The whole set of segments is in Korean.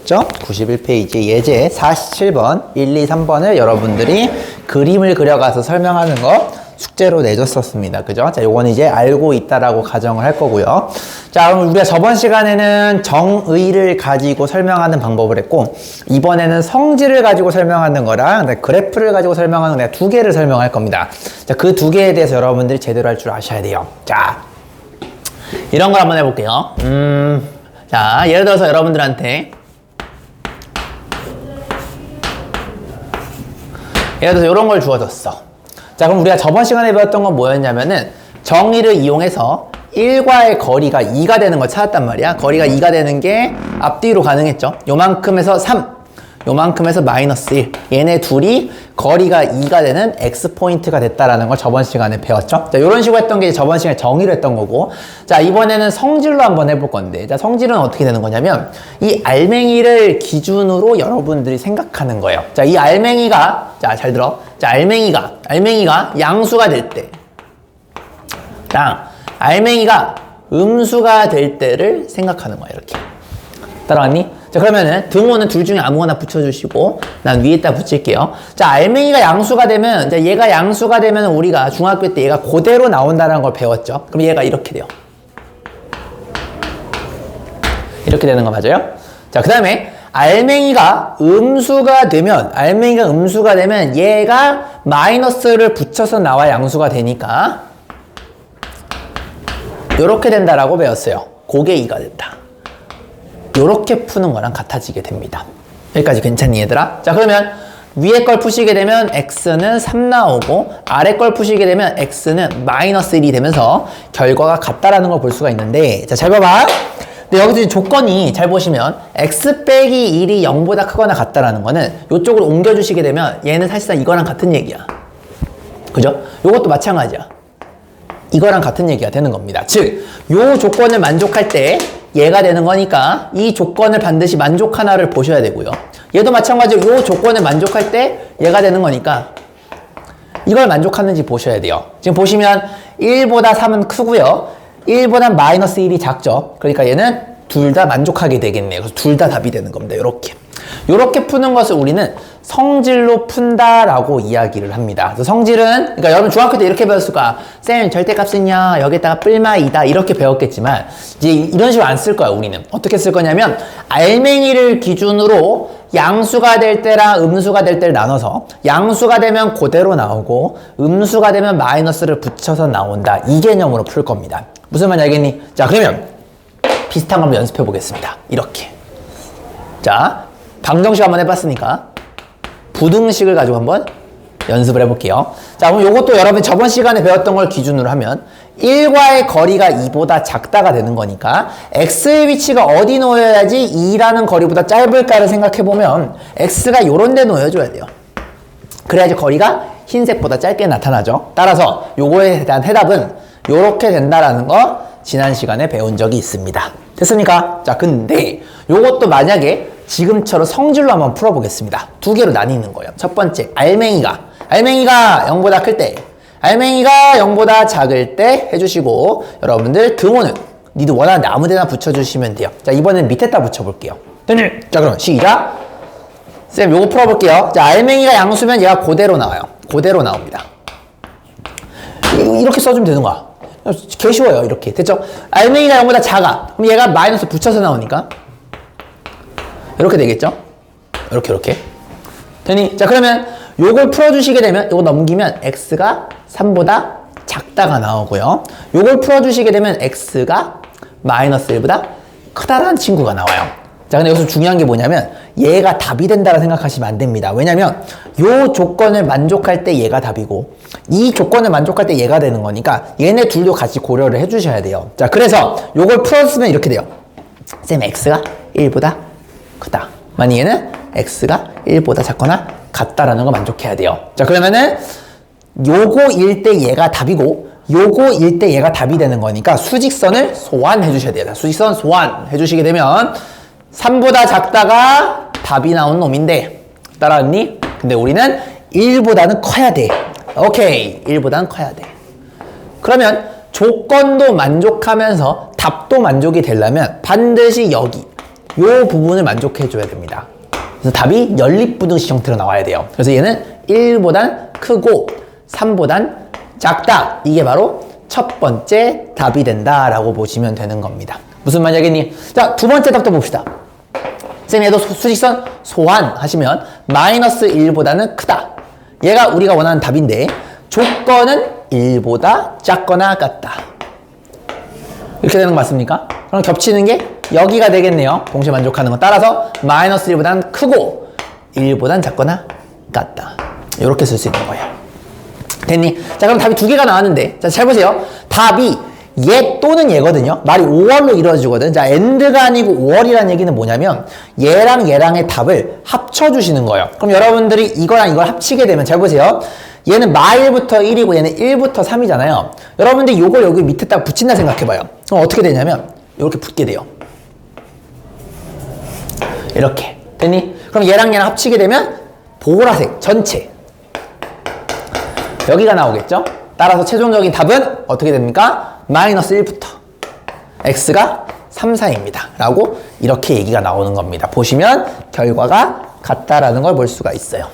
죠 91페이지 예제 47번, 1, 2, 3번을 여러분들이 그림을 그려가서 설명하는 거 숙제로 내줬었습니다. 그죠? 자, 요건 이제 알고 있다라고 가정을 할 거고요. 자, 그럼 우리가 저번 시간에는 정의를 가지고 설명하는 방법을 했고, 이번에는 성질을 가지고 설명하는 거랑 그래프를 가지고 설명하는 내가 두 개를 설명할 겁니다. 자, 그 두 개에 대해서 여러분들이 제대로 할 줄 아셔야 돼요. 자, 이런 걸 한번 해볼게요. 자, 예를 들어서 여러분들한테 예를 들어서 이런 걸 주어졌어. 자, 그럼 우리가 저번 시간에 배웠던 건 뭐였냐면은 정의를 이용해서 1과의 거리가 2가 되는 걸 찾았단 말이야. 거리가 2가 되는 게 앞뒤로 가능했죠. 요만큼에서 3, 요만큼에서 마이너스 1. 얘네 둘이 거리가 2가 되는 X포인트가 됐다라는 걸 저번 시간에 배웠죠. 자, 이런 식으로 했던 게 저번 시간에 정의를 했던 거고. 자, 이번에는 성질로 한번 해볼 건데. 자, 성질은 어떻게 되는 거냐면 이 알맹이를 기준으로 여러분들이 생각하는 거예요. 자, 이 알맹이가, 자, 잘 들어. 자, 알맹이가 양수가 될 때. 알맹이가 음수가 될 때를 생각하는 거예요. 이렇게. 따라왔니? 자, 그러면은 등호는 둘 중에 아무거나 붙여주시고 난 위에다 붙일게요. 자, 알맹이가 양수가 되면, 자, 얘가 양수가 되면 우리가 중학교 때 얘가 그대로 나온다는 걸 배웠죠. 그럼 얘가 이렇게 돼요. 이렇게 되는 거 맞아요? 자, 그 다음에 알맹이가 음수가 되면 얘가 마이너스를 붙여서 나와 양수가 되니까 요렇게 된다라고 배웠어요. 그게 2가 된다. 요렇게 푸는 거랑 같아지게 됩니다. 여기까지 괜찮니 얘들아? 자, 그러면 위에 걸 푸시게 되면 x는 3 나오고 아래 걸 푸시게 되면 x는 마이너스 1이 되면서 결과가 같다라는 걸 볼 수가 있는데, 자, 잘 봐봐. 근데 여기서 조건이 잘 보시면 x 빼기 1이 0보다 크거나 같다라는 거는 이쪽으로 옮겨주시게 되면 얘는 사실상 이거랑 같은 얘기야. 그죠? 요것도 마찬가지야. 이거랑 같은 얘기가 되는 겁니다. 즉, 요 조건을 만족할 때 얘가 되는 거니까 이 조건을 반드시 만족하나를 보셔야 되고요. 얘도 마찬가지로 요 조건을 만족할 때 얘가 되는 거니까 이걸 만족하는지 보셔야 돼요. 지금 보시면 1보다 3은 크고요. 1보다 마이너스 1이 작죠. 그러니까 얘는 둘 다 만족하게 되겠네요. 그래서 둘 다 답이 되는 겁니다. 요렇게 푸는 것을 우리는 성질로 푼다라고 이야기를 합니다. 그래서 성질은, 그러니까 여러분 중학교 때 이렇게 배웠을 거야. 쌤, 절대값은요, 여기다가 뿔마2다 이렇게 배웠겠지만 이제 이런 식으로 안 쓸 거야. 우리는 어떻게 쓸 거냐면 알맹이를 기준으로 양수가 될 때랑 음수가 될 때를 나눠서 양수가 되면 그대로 나오고 음수가 되면 마이너스를 붙여서 나온다, 이 개념으로 풀 겁니다. 무슨 말인지 알겠니? 자, 그러면 비슷한 거 한번 연습해 보겠습니다. 이렇게. 자, 방정식 한번 해봤으니까 부등식을 가지고 한번 연습을 해볼게요. 자, 그럼 요것도 여러분 저번 시간에 배웠던 걸 기준으로 하면 1과의 거리가 2보다 작다가 되는 거니까 x의 위치가 어디 놓여야지 2라는 거리보다 짧을까를 생각해보면 x가 요런 데 놓여줘야 돼요. 그래야지 거리가 흰색보다 짧게 나타나죠. 따라서 요거에 대한 해답은 요렇게 된다라는 거 지난 시간에 배운 적이 있습니다. 됐습니까? 자, 근데 요것도 만약에 지금처럼 성질로 한번 풀어보겠습니다. 두 개로 나뉘는 거예요. 첫 번째, 알맹이가 0보다 클 때, 알맹이가 0보다 작을 때 해주시고, 여러분들 등호는 니들 원하는 데 아무 데나 붙여주시면 돼요. 자, 이번엔 밑에다 붙여볼게요. 자, 그럼 시작. 쌤, 요거 풀어볼게요. 자, 알맹이가 양수면 얘가 그대로 나와요. 그대로 나옵니다. 이렇게 써주면 되는 거야. 개 쉬워요. 이렇게. 됐죠? 알맹이가 0보다 작아. 그럼 얘가 마이너스 붙여서 나오니까 이렇게 되겠죠? 이렇게. 되니? 자, 그러면 요걸 풀어주시게 되면, 요거 넘기면 x가 3보다 작다가 나오고요. 요걸 풀어주시게 되면 x가 마이너스 1보다 크다라는 친구가 나와요. 자, 근데 여기서 중요한 게 뭐냐면 얘가 답이 된다고 생각하시면 안 됩니다. 왜냐면 요 조건을 만족할 때 얘가 답이고 이 조건을 만족할 때 얘가 되는 거니까 얘네 둘도 같이 고려를 해주셔야 돼요. 자, 그래서 요걸 풀었으면 이렇게 돼요. 쌤, x가 1보다 크다. 만약 얘는 x가 1보다 작거나 같다라는 거 만족해야 돼요. 자, 그러면은 요거일 때 얘가 답이고 요거일 때 얘가 답이 되는 거니까 수직선을 소환해 주셔야 돼요. 수직선 소환해 주시게 되면 3보다 작다가 답이 나온 놈인데, 따라왔니? 근데 우리는 1보다는 커야 돼. 오케이, 1보다는 커야 돼. 그러면 조건도 만족하면서 답도 만족이 되려면 반드시 여기 요 부분을 만족해 줘야 됩니다. 그래서 답이 연립부등식 형태로 나와야 돼요. 그래서 얘는 1보단 크고 3보단 작다. 이게 바로 첫 번째 답이 된다라고 보시면 되는 겁니다. 무슨 말이겠니? 자, 두 번째 답도 봅시다. 선생님, 얘도 수직선 소환하시면 마이너스 1보다는 크다. 얘가 우리가 원하는 답인데 조건은 1보다 작거나 같다. 이렇게 되는 거 맞습니까? 그럼 겹치는 게 여기가 되겠네요. 동시에 만족하는 거. 따라서 마이너스 1보다는 크고 1보다는 작거나 같다. 이렇게 쓸 수 있는 거예요. 됐니? 자, 그럼 답이 두 개가 나왔는데, 자, 잘 보세요. 답이 얘 또는 얘거든요. 말이 5월로 이루어지거든. 자, AND가 아니고 5월이라는 얘기는 뭐냐면 얘랑 얘랑의 답을 합쳐주시는 거예요. 그럼 여러분들이 이거랑 이걸 합치게 되면 잘 보세요. 얘는 마1부터 1이고 얘는 1부터 3이잖아요. 여러분들이 이걸 여기 밑에다가 붙인다 생각해봐요. 그럼 어떻게 되냐면 이렇게 붙게 돼요. 이렇게. 됐니? 그럼 얘랑 얘랑 합치게 되면 보라색 전체. 여기가 나오겠죠? 따라서 최종적인 답은 어떻게 됩니까? 마이너스 1부터 x가 3, 4입니다. 라고 이렇게 얘기가 나오는 겁니다. 보시면 결과가 같다라는 걸 볼 수가 있어요.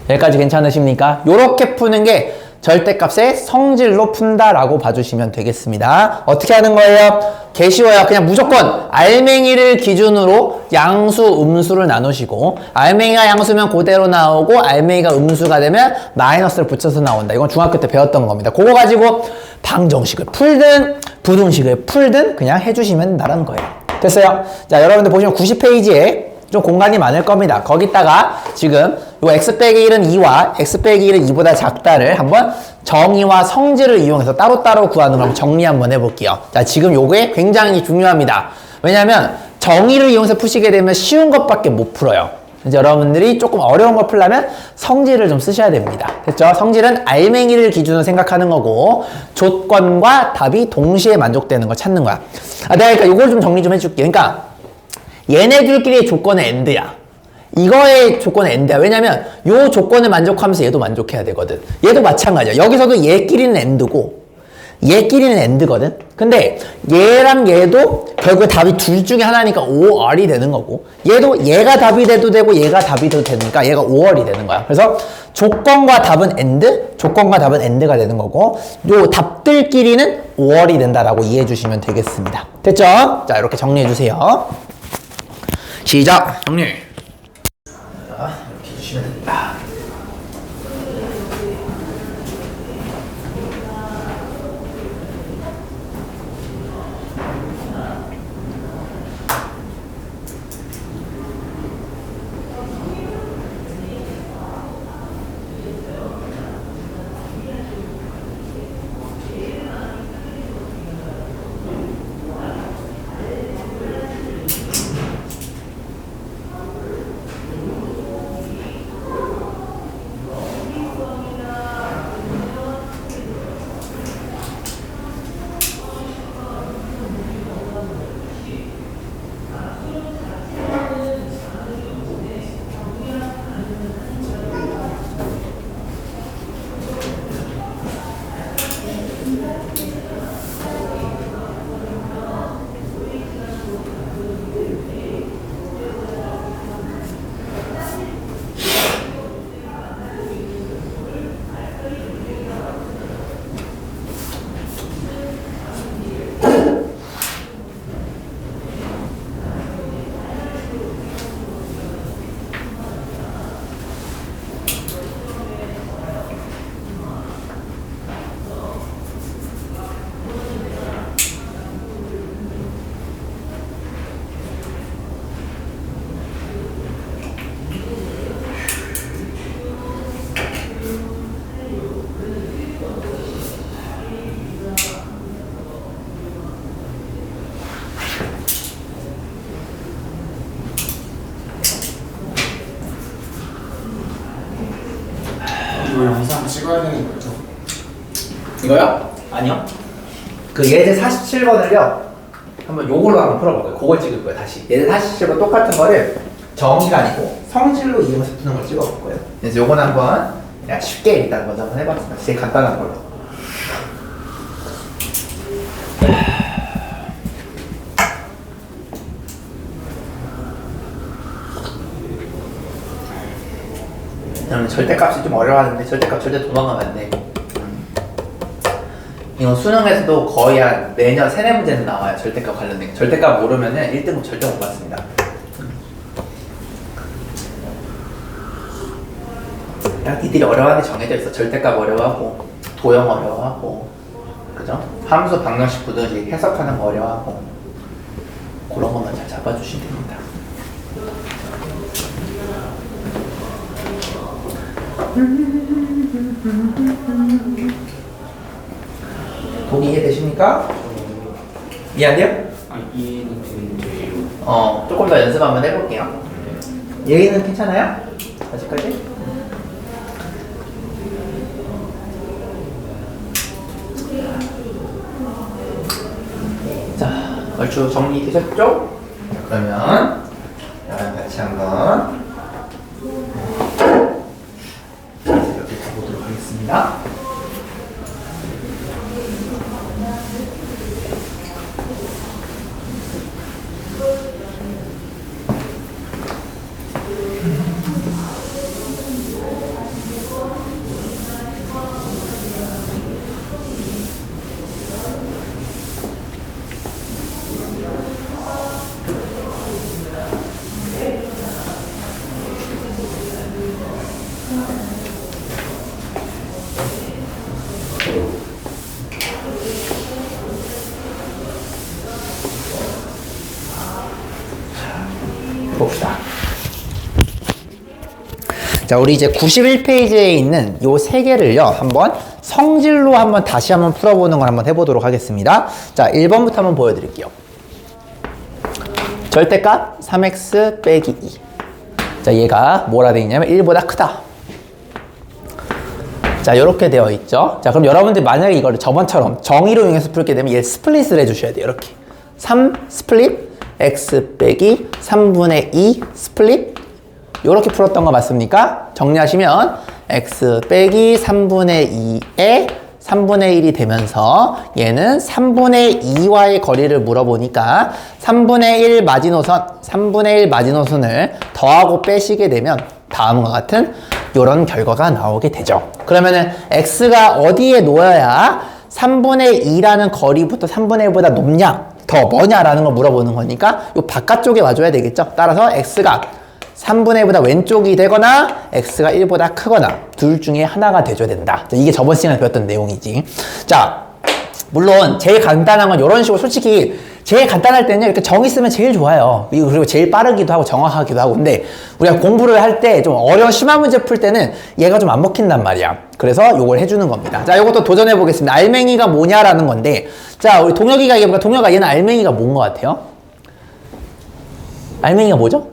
여기까지 괜찮으십니까? 요렇게 푸는 게 절대값의 성질로 푼다라고 봐주시면 되겠습니다. 어떻게 하는 거예요? 개 쉬워요. 그냥 무조건 알맹이를 기준으로 양수, 음수를 나누시고 알맹이가 양수면 그대로 나오고 알맹이가 음수가 되면 마이너스를 붙여서 나온다. 이건 중학교 때 배웠던 겁니다. 그거 가지고 방정식을 풀든 부등식을 풀든 그냥 해주시면 된다는 거예요. 됐어요? 자, 여러분들 보시면 90페이지에 좀 공간이 많을 겁니다. 거기다가 지금 요 x 빼기 1은 2와 x 빼기 1은 2보다 작다를 한번 정의와 성질을 이용해서 따로따로 구하는 걸 정리 한번 해볼게요. 자, 지금 요게 굉장히 중요합니다. 왜냐면 정의를 이용해서 푸시게 되면 쉬운 것밖에 못 풀어요. 이제 여러분들이 조금 어려운 걸 풀려면 성질을 좀 쓰셔야 됩니다. 됐죠? 성질은 알맹이를 기준으로 생각하는 거고 조건과 답이 동시에 만족되는 걸 찾는 거야. 내가 그러니까 이걸 좀 정리 좀 해줄게. 그러니까 얘네들끼리의 조건은 AND야. 이거의 조건은 AND야. 왜냐면 요 조건을 만족하면서 얘도 만족해야 되거든. 얘도 마찬가지야. 여기서도 얘끼리는 AND고 얘끼리는 AND거든. 근데 얘랑 얘도 결국 답이 둘 중에 하나니까 5R이 되는 거고 얘도 얘가 답이 돼도 되고 얘가 답이 돼도 되니까 얘가 5R이 되는 거야. 그래서 조건과 답은 AND, 조건과 답은 AND가 되는 거고 요 답들끼리는 5R이 된다라고 이해해 주시면 되겠습니다. 됐죠? 자, 이렇게 정리해 주세요. 시작! 정리! 자, 이렇게 해주시면 됩니다. 이거 영상 찍어야 되는 거죠? 이거요? 아니요. 그 예제 47번을요. 한번 요걸로 한번 풀어볼게요. 그걸 찍을 거예요, 다시. 예제 47번 똑같은 거를 정의가 아니고 성질로 이용해서 푸는 걸 찍어볼 거예요. 그래서 요건 한번 그냥 쉽게 일단 먼저 한번 해봤습니다. 제일 간단한 걸로. 절대값이 좀 어려워하는데 절대값 절대 도망가면 안 돼. 이건 수능에서도 거의 한 내년 세네 문제는 나와요. 절대값 관련된 거. 절대값 모르면은 1등급 절대 못 받습니다. 딱 니들이 어려워하는 게 정해져 있어. 절대값 어려워하고 도형 어려워하고 그죠? 함수 방정식 구도식 해석하는 거 어려워하고 그런 것만 잘 잡아주시면 됩니다. 동의 이해되십니까? 이해안돼요? 아, 이해는 되는데요. 조금 더 연습 한번 해볼게요. 얘기는 괜찮아요? 아직까지? 자, 얼추 정리되셨죠? 그러면 저랑 같이 한번 이렇게 가보도록 하겠습니다. 봅시다. 자, 우리 이제 91페이지에 있는 요 세 개를요, 한번 성질로 한번 다시 한번 풀어보는 걸 한번 해보도록 하겠습니다. 자, 1번부터 한번 보여드릴게요. 절대값 3x 빼기 2. 자, 얘가 뭐라 되어 있냐면 1보다 크다. 자, 이렇게 되어 있죠. 자, 그럼 여러분들 만약에 이거를 저번처럼 정의로 이용해서 풀게 되면 얘 스플릿을 해주셔야 돼요. 이렇게 3 스플릿 x 빼기 3분의 2 스플릿 이렇게 풀었던 거 맞습니까? 정리하시면 x 빼기 3분의 2에 3분의 1이 되면서 얘는 3분의 2와의 거리를 물어보니까 3분의 1 마지노선, 3분의 1 마지노선을 더하고 빼시게 되면 다음과 같은 이런 결과가 나오게 되죠. 그러면은 x가 어디에 놓여야 3분의 2라는 거리부터 3분의 1보다 높냐, 더 뭐냐라는 걸 물어보는 거니까 이 바깥쪽에 와줘야 되겠죠. 따라서 x가 3분의 1보다 왼쪽이 되거나 x가 1보다 크거나 둘 중에 하나가 돼줘야 된다. 이게 저번 시간에 배웠던 내용이지. 자, 물론 제일 간단한 건 이런 식으로 솔직히 제일 간단할 때는 이렇게 정의 쓰면 제일 좋아요. 그리고 제일 빠르기도 하고 정확하기도 하고. 근데 우리가 공부를 할 때 좀 어려운 심한 문제 풀 때는 얘가 좀 안 먹힌단 말이야. 그래서 요걸 해주는 겁니다. 자, 요것도 도전해 보겠습니다. 알맹이가 뭐냐라는 건데, 자, 우리 동혁이가 얘기해볼까? 동혁아, 얘는 알맹이가 뭔 것 같아요? 알맹이가 뭐죠?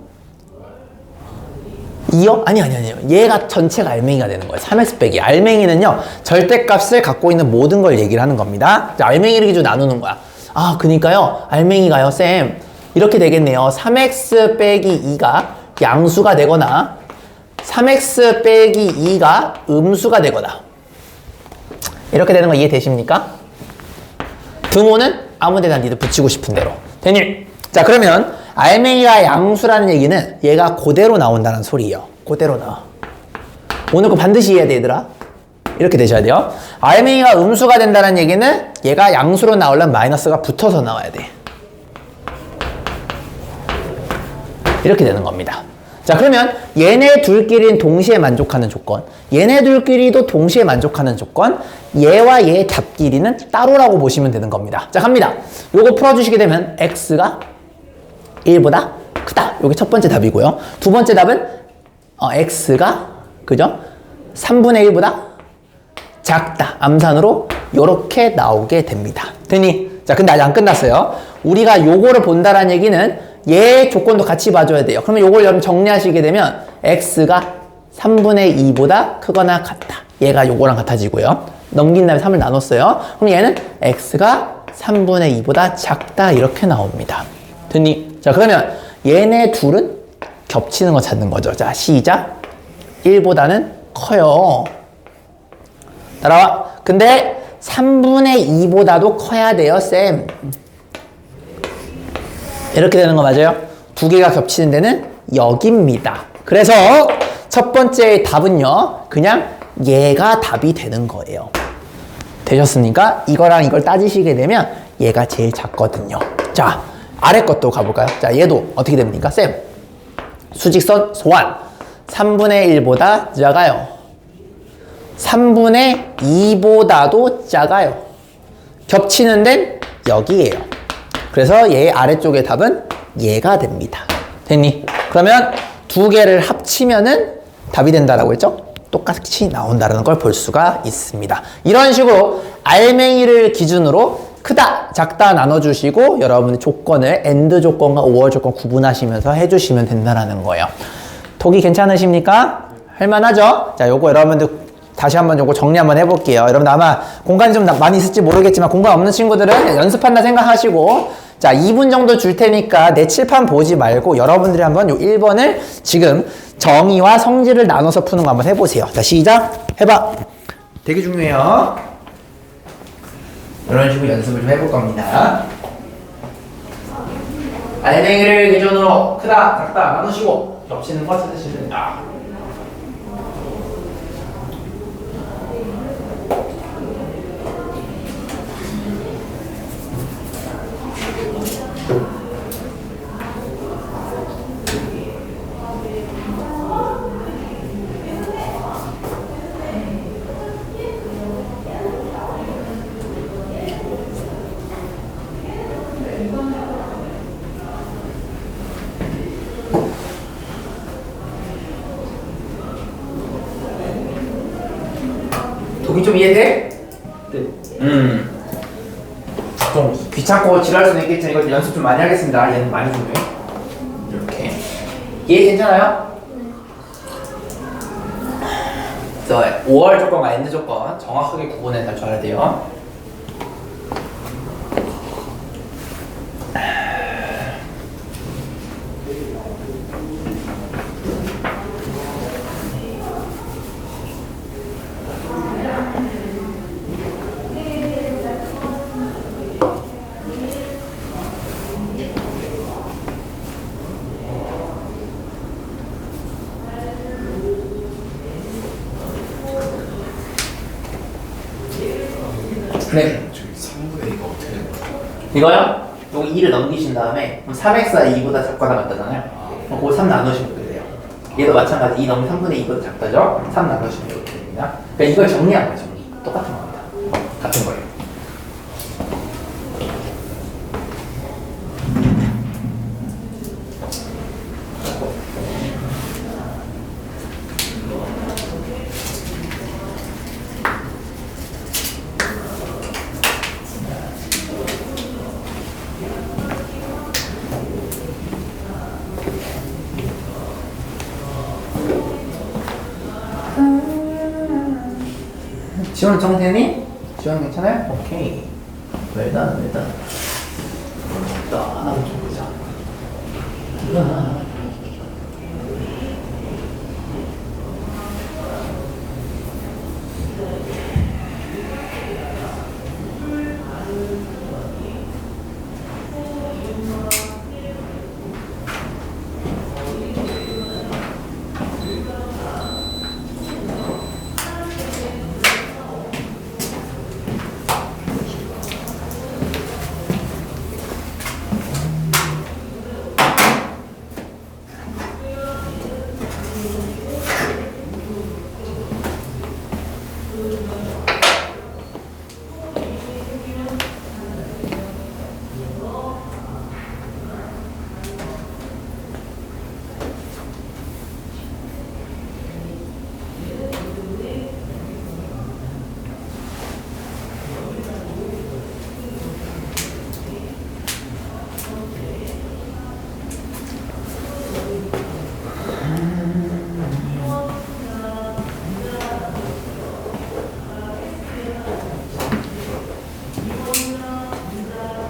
2요? 아니요. 얘가 전체가 알맹이가 되는 거예요. 3x 빼기. 알맹이는요, 절대값을 갖고 있는 모든 걸 얘기를 하는 겁니다. 자, 알맹이를 기준으로 나누는 거야. 아, 그니까요, 알맹이가요, 쌤, 이렇게 되겠네요. 3x 빼기 2가 양수가 되거나, 3x 빼기 2가 음수가 되거나, 이렇게 되는 거 이해되십니까? 등호는 아무 데나 니들 붙이고 싶은 대로. 됐니? 자, 그러면 알맹이가 양수라는 얘기는 얘가 그대로 나온다는 소리예요. 그대로 나와. 오늘 거 반드시 이해해야 돼, 얘들아. 이렇게 되셔야 돼요. 알맹이가 음수가 된다는 얘기는 얘가 양수로 나오려면 마이너스가 붙어서 나와야 돼. 이렇게 되는 겁니다. 자, 그러면 얘네 둘끼리는 동시에 만족하는 조건, 얘네 둘끼리도 동시에 만족하는 조건, 얘와 얘의 답끼리는 따로라고 보시면 되는 겁니다. 자, 갑니다. 요거 풀어주시게 되면 x가 1보다 크다. 요게 첫 번째 답이고요. 두 번째 답은 x가 그죠? 3분의 1보다 작다. 암산으로 요렇게 나오게 됩니다. 됐니? 자, 근데 아직 안 끝났어요. 우리가 요거를 본다라는 얘기는 얘 조건도 같이 봐줘야 돼요. 그러면 요걸 여러분 정리하시게 되면 x가 3분의 2보다 크거나 같다. 얘가 요거랑 같아지고요. 넘긴 다음에 3을 나눴어요. 그럼 얘는 x가 3분의 2보다 작다. 이렇게 나옵니다. 됐니? 자, 그러면 얘네 둘은 겹치는 거 찾는 거죠. 자, 시작. 1보다는 커요. 따라와. 근데 3분의 2보다도 커야 돼요, 쌤. 이렇게 되는 거 맞아요? 두 개가 겹치는 데는 여기입니다. 그래서 첫 번째의 답은요, 그냥 얘가 답이 되는 거예요. 되셨습니까? 이거랑 이걸 따지시게 되면 얘가 제일 작거든요. 자, 아래 것도 가볼까요? 자, 얘도 어떻게 됩니까? 쌤, 수직선 소환. 3분의 1보다 작아요. 3분의 2보다도 작아요. 겹치는 데는 여기에요. 그래서 얘 아래쪽의 답은 얘가 됩니다. 됐니? 그러면 두 개를 합치면은 답이 된다라고 했죠? 똑같이 나온다는 걸 볼 수가 있습니다. 이런 식으로 알맹이를 기준으로 크다, 작다 나눠주시고 여러분의 조건을 AND 조건과 OR 조건 구분하시면서 해주시면 된다는 거예요. 독이 괜찮으십니까? 할만하죠? 자, 요거 여러분들 다시 한번 요거 정리 한번 해볼게요. 여러분들 아마 공간이 좀 많이 있을지 모르겠지만 공간 없는 친구들은 연습한다 생각하시고 자, 2분 정도 줄 테니까 내 칠판 보지 말고 여러분들이 한번 요 1번을 지금 정의와 성질을 나눠서 푸는 거 한번 해보세요. 자, 시작! 해봐! 되게 중요해요. 이런 식으로 연습을 좀 해볼 겁니다. 알맹이를 기준으로 크다, 작다 나누시고 겹치는 거 찾으시면 됩니다. 독이 좀 이해돼? 네. 좀 귀찮고 지루할 수는 있겠지만 이거 연습 좀 많이 하겠습니다. 얘는 많이 중요해. 이렇게. 이해 괜찮아요? 그래서 5월 조건과 엔드 조건 정확하게 구분해서 줘야 돼요. 네. 저기 3분의 2가 어떻게 되는 거죠? 이거요? 여기 2를 넘기신 다음에 그럼 3x가 2보다 작거나 같다잖아요. 그럼 그거 3 나누시면 돼요. 얘도 마찬가지 2 넘으면 3분의 2보다 작다죠? 3 나누시면 이렇게 됩니다. 그러니까 이걸 정리한 거예요. 정리. 똑같은 겁니다. 같은 거예요. 지원 정되니? 지원 괜찮아요? 오케이. 일단 하나 좀 보자.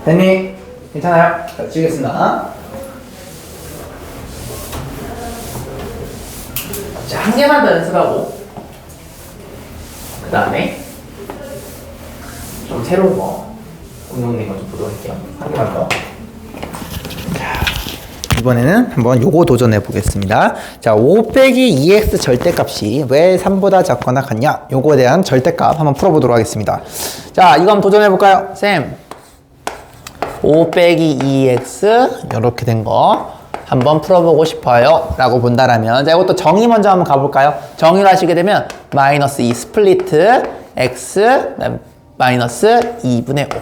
됐니? 괜찮아요? 자, 지우겠습니다. 자, 한 개만 더 연습하고 그 다음에 좀 새로운 거 공룡된 거 좀 보도록 할게요. 한 개만 더. 자, 이번에는 한번 요거 도전해 보겠습니다. 자, 5 빼기 2x 절대값이 왜 3보다 작거나 같냐? 요거에 대한 절대값 한번 풀어보도록 하겠습니다. 자, 이거 한번 도전해 볼까요? 쌤, 5 빼기 2x 이렇게 된 거 한번 풀어보고 싶어요 라고 본다라면, 자, 이것도 정의 먼저 한번 가볼까요? 정의를 하시게 되면 마이너스 2 스플리트 x 마이너스 2분의 5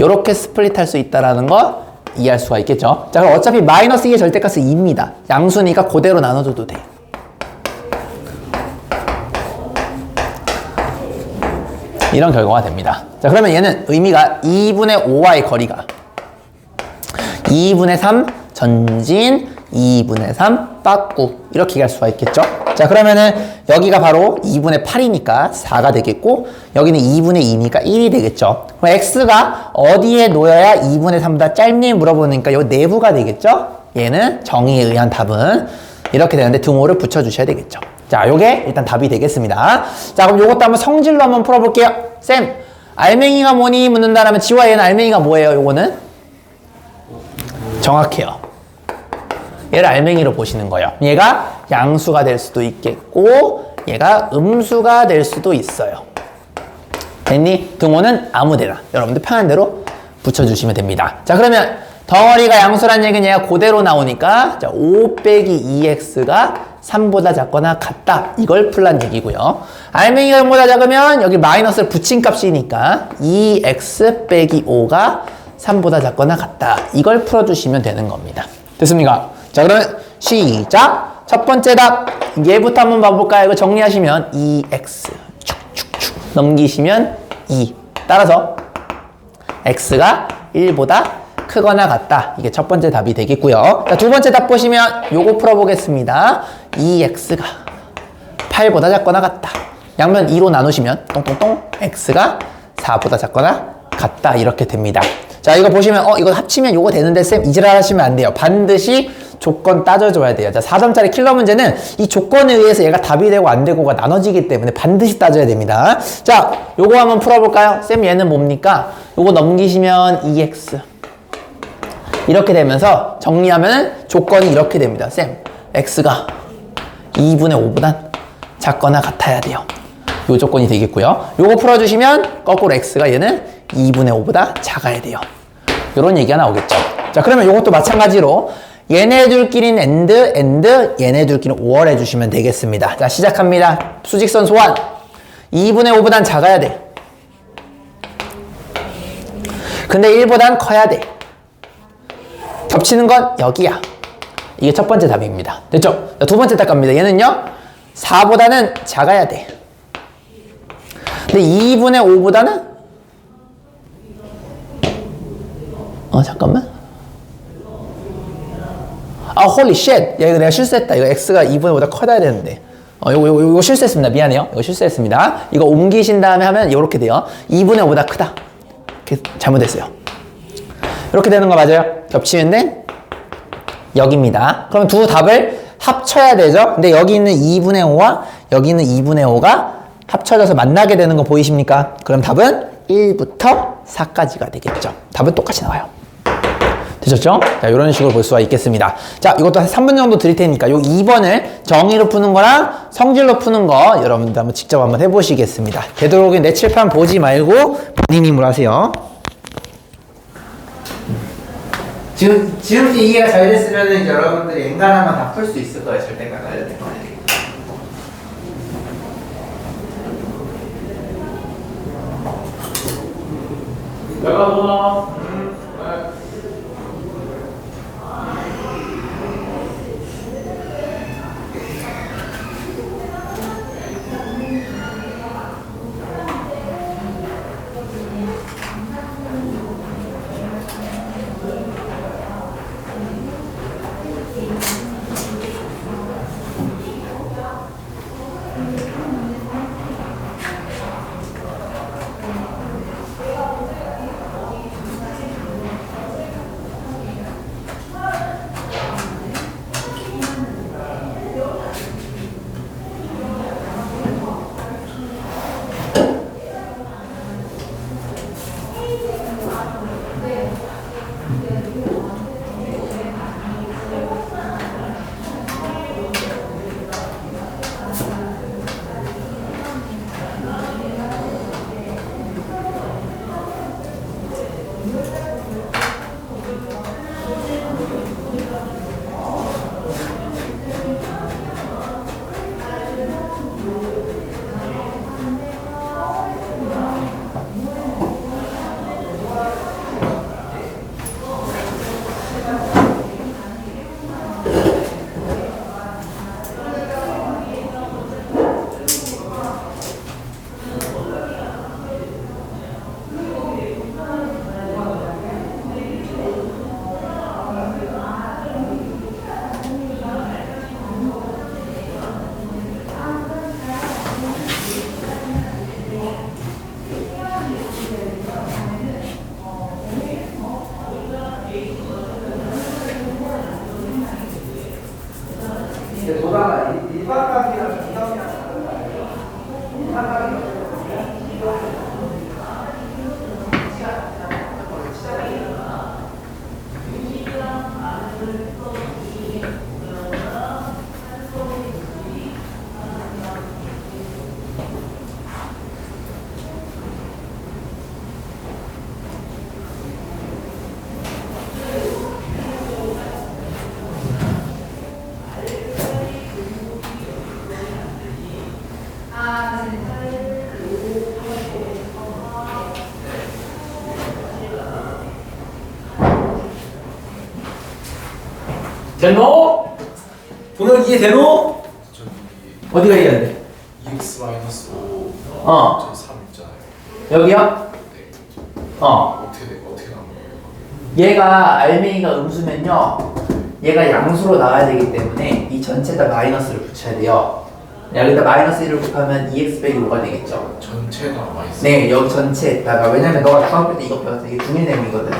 요렇게 스플릿 할 수 있다라는 거 이해할 수가 있겠죠. 자, 그럼 어차피 마이너스 2의 절대값은 2입니다. 양수니까 그대로 나눠줘도 돼. 이런 결과가 됩니다. 자, 그러면 얘는 의미가 2분의 5와의 거리가 2분의 3 전진 2분의 3 빠꾸 이렇게 할 수가 있겠죠. 자, 그러면은 여기가 바로 2분의 8이니까 4가 되겠고, 여기는 2분의 2니까 1이 되겠죠. 그럼 x가 어디에 놓여야 2분의 3보다 짧니 물어보니까 요 내부가 되겠죠. 얘는 정의에 의한 답은 이렇게 되는데 등호를 붙여주셔야 되겠죠. 자, 요게 일단 답이 되겠습니다. 자, 그럼 요것도 한번 성질로 한번 풀어볼게요. 쌤, 알맹이가 뭐니 묻는다라면 지와 얘는 알맹이가 뭐예요? 요거는 정확해요. 얘를 알맹이로 보시는 거예요. 얘가 양수가 될 수도 있겠고 얘가 음수가 될 수도 있어요. 됐니? 등호는 아무데나 여러분들 편한 대로 붙여주시면 됩니다. 자, 그러면 덩어리가 양수란 얘기는 얘가 그대로 나오니까, 자, 5 빼기 2x가 3보다 작거나 같다 이걸 풀란 얘기고요. 알맹이가 0보다 작으면 여기 마이너스를 붙인 값이니까 2x 빼기 5가 3보다 작거나 같다 이걸 풀어주시면 되는 겁니다. 됐습니까? 자, 그러면 시작! 첫 번째 답 얘부터 한번 봐볼까요? 이거 정리하시면 2x 축축축 넘기시면 2 따라서 x가 1보다 크거나 같다. 이게 첫 번째 답이 되겠고요. 자, 두 번째 답 보시면 요거 풀어보겠습니다. 2x가 8보다 작거나 같다. 양면 2로 나누시면 똥똥똥 x가 4보다 작거나 같다 이렇게 됩니다. 자, 이거 보시면 이거 합치면 요거 되는데 쌤 이지랄 하시면 안 돼요. 반드시 조건 따져줘야 돼요. 자, 4점짜리 킬러 문제는 이 조건에 의해서 얘가 답이 되고 안 되고가 나눠지기 때문에 반드시 따져야 됩니다. 자, 요거 한번 풀어볼까요? 쌤 얘는 뭡니까? 요거 넘기시면 2x 이렇게 되면서 정리하면 조건이 이렇게 됩니다. 쌤, x가 2분의 5보단 작거나 같아야 돼요. 요 조건이 되겠고요. 요거 풀어주시면 거꾸로 x가 얘는 2분의 5보다 작아야 돼요. 요런 얘기가 나오겠죠. 자, 그러면 요것도 마찬가지로 얘네들끼리는 and 얘네들끼리는 or 해주시면 되겠습니다. 자, 시작합니다. 수직선 소환. 2분의 5보단 작아야 돼. 근데 1보단 커야 돼. 겹치는 건 여기야. 이게 첫 번째 답입니다. 됐죠? 자, 두 번째 답 갑니다. 얘는요 4보다는 작아야 돼. 근데 2분의 5보다는 잠깐만. 홀리 쉣. 야, 이거 내가 실수했다. 이거 x가 2분의 5보다 커야 되는데. 요거 실수했습니다. 미안해요. 이거 실수했습니다. 이거 옮기신 다음에 하면 이렇게 돼요. 2분의 5보다 크다. 이렇게 잘못했어요. 이렇게 되는 거 맞아요? 겹치는데 여기입니다. 그럼 두 답을 합쳐야 되죠? 근데 여기 있는 2분의 5와 여기 있는 2분의 5가 합쳐져서 만나게 되는 거 보이십니까? 그럼 답은 1부터 4까지가 되겠죠. 답은 똑같이 나와요. 되셨죠? 자, 이런 식으로 볼 수가 있겠습니다. 자, 이것도 한 3분 정도 드릴 테니까 요 2번을 정의로 푸는 거랑 성질로 푸는 거 여러분들 한번 직접 한번 해보시겠습니다. 되도록이면 내 칠판 보지 말고 본인 힘으로 하세요. 지금 이해가 잘 됐으면 여러분들이 엔간하면 다 풀 수 있을 거예요. 절대가 관련된 거는. 내가 보나? 일반값이랑 비정이랑 되노? 동혁 이해되노? 어디가 이해안돼? 2x-5 어. 3 있잖아요. 여기요? 네. 어. 어떻게 나온 거예요? 얘가 알맹이가 음수면요 얘가 양수로 나와야 되기 때문에 이 전체에다 마이너스를 붙여야 돼요. 여기다 마이너스 1을 곱하면 2x 빼기 5가 되겠죠. 전체가 마이너스. 네, 여기 전체에다가 왜냐면 너가 중학교 때 이거 배웠어. 이게 중일내용이거든.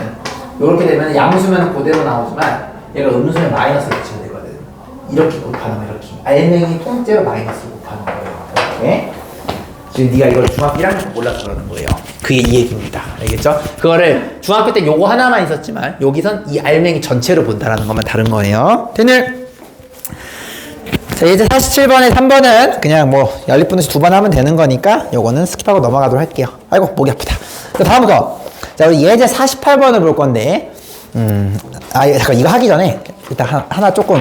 이렇게 되면 양수면 그대로 나오지만 얘가 음수면 마이너스를 붙여야 되거든. 이렇게 곱하는 거 이렇게. 알맹이 통째로 마이너스를 곱하는 거예요. 이렇게. 지금 네가 이걸 중학교 1학년 때 몰라서 그러는 거예요. 그게 이 얘기입니다. 알겠죠? 그거를 중학교 때 요거 하나만 있었지만 여기선 이 알맹이 전체로 본다라는 것만 다른 거예요. 됐네? 자, 이제 47번에 3번은 그냥 뭐 연립분식 2번 하면 되는 거니까 요거는 스킵하고 넘어가도록 할게요. 아이고 목이 아프다. 다음 거. 자, 우리 예제 48번을 볼 건데 잠깐 이거 하기 전에 일단 하나 조금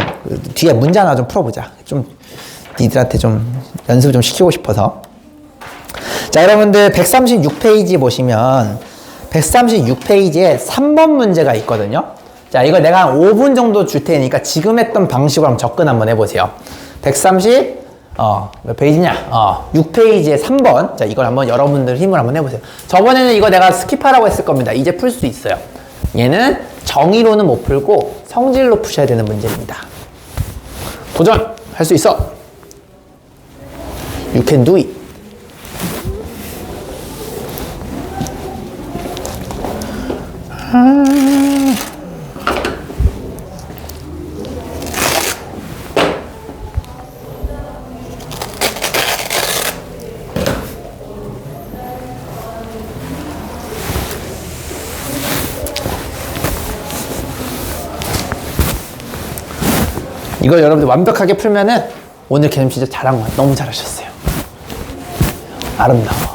뒤에 문제 하나 좀 풀어보자. 좀 니들한테 좀 연습 좀 시키고 싶어서. 자, 여러분들 136페이지 보시면 136페이지에 3번 문제가 있거든요. 자, 이거 내가 한 5분 정도 줄 테니까 지금 했던 방식으로 한번 접근 한번 해보세요. 130몇 페이지냐? 6페이지에 3번. 자, 이걸 한번 여러분들 힘을 한번 해보세요. 저번에는 이거 내가 스킵하라고 했을 겁니다. 이제 풀 수 있어요. 얘는 정의로는 못 풀고 성질로 푸셔야 되는 문제입니다. 도전! 할 수 있어! You can do it. 이걸 여러분들 완벽하게 풀면은 오늘 개념 진짜 잘한 거야. 너무 잘하셨어요. 아름다워.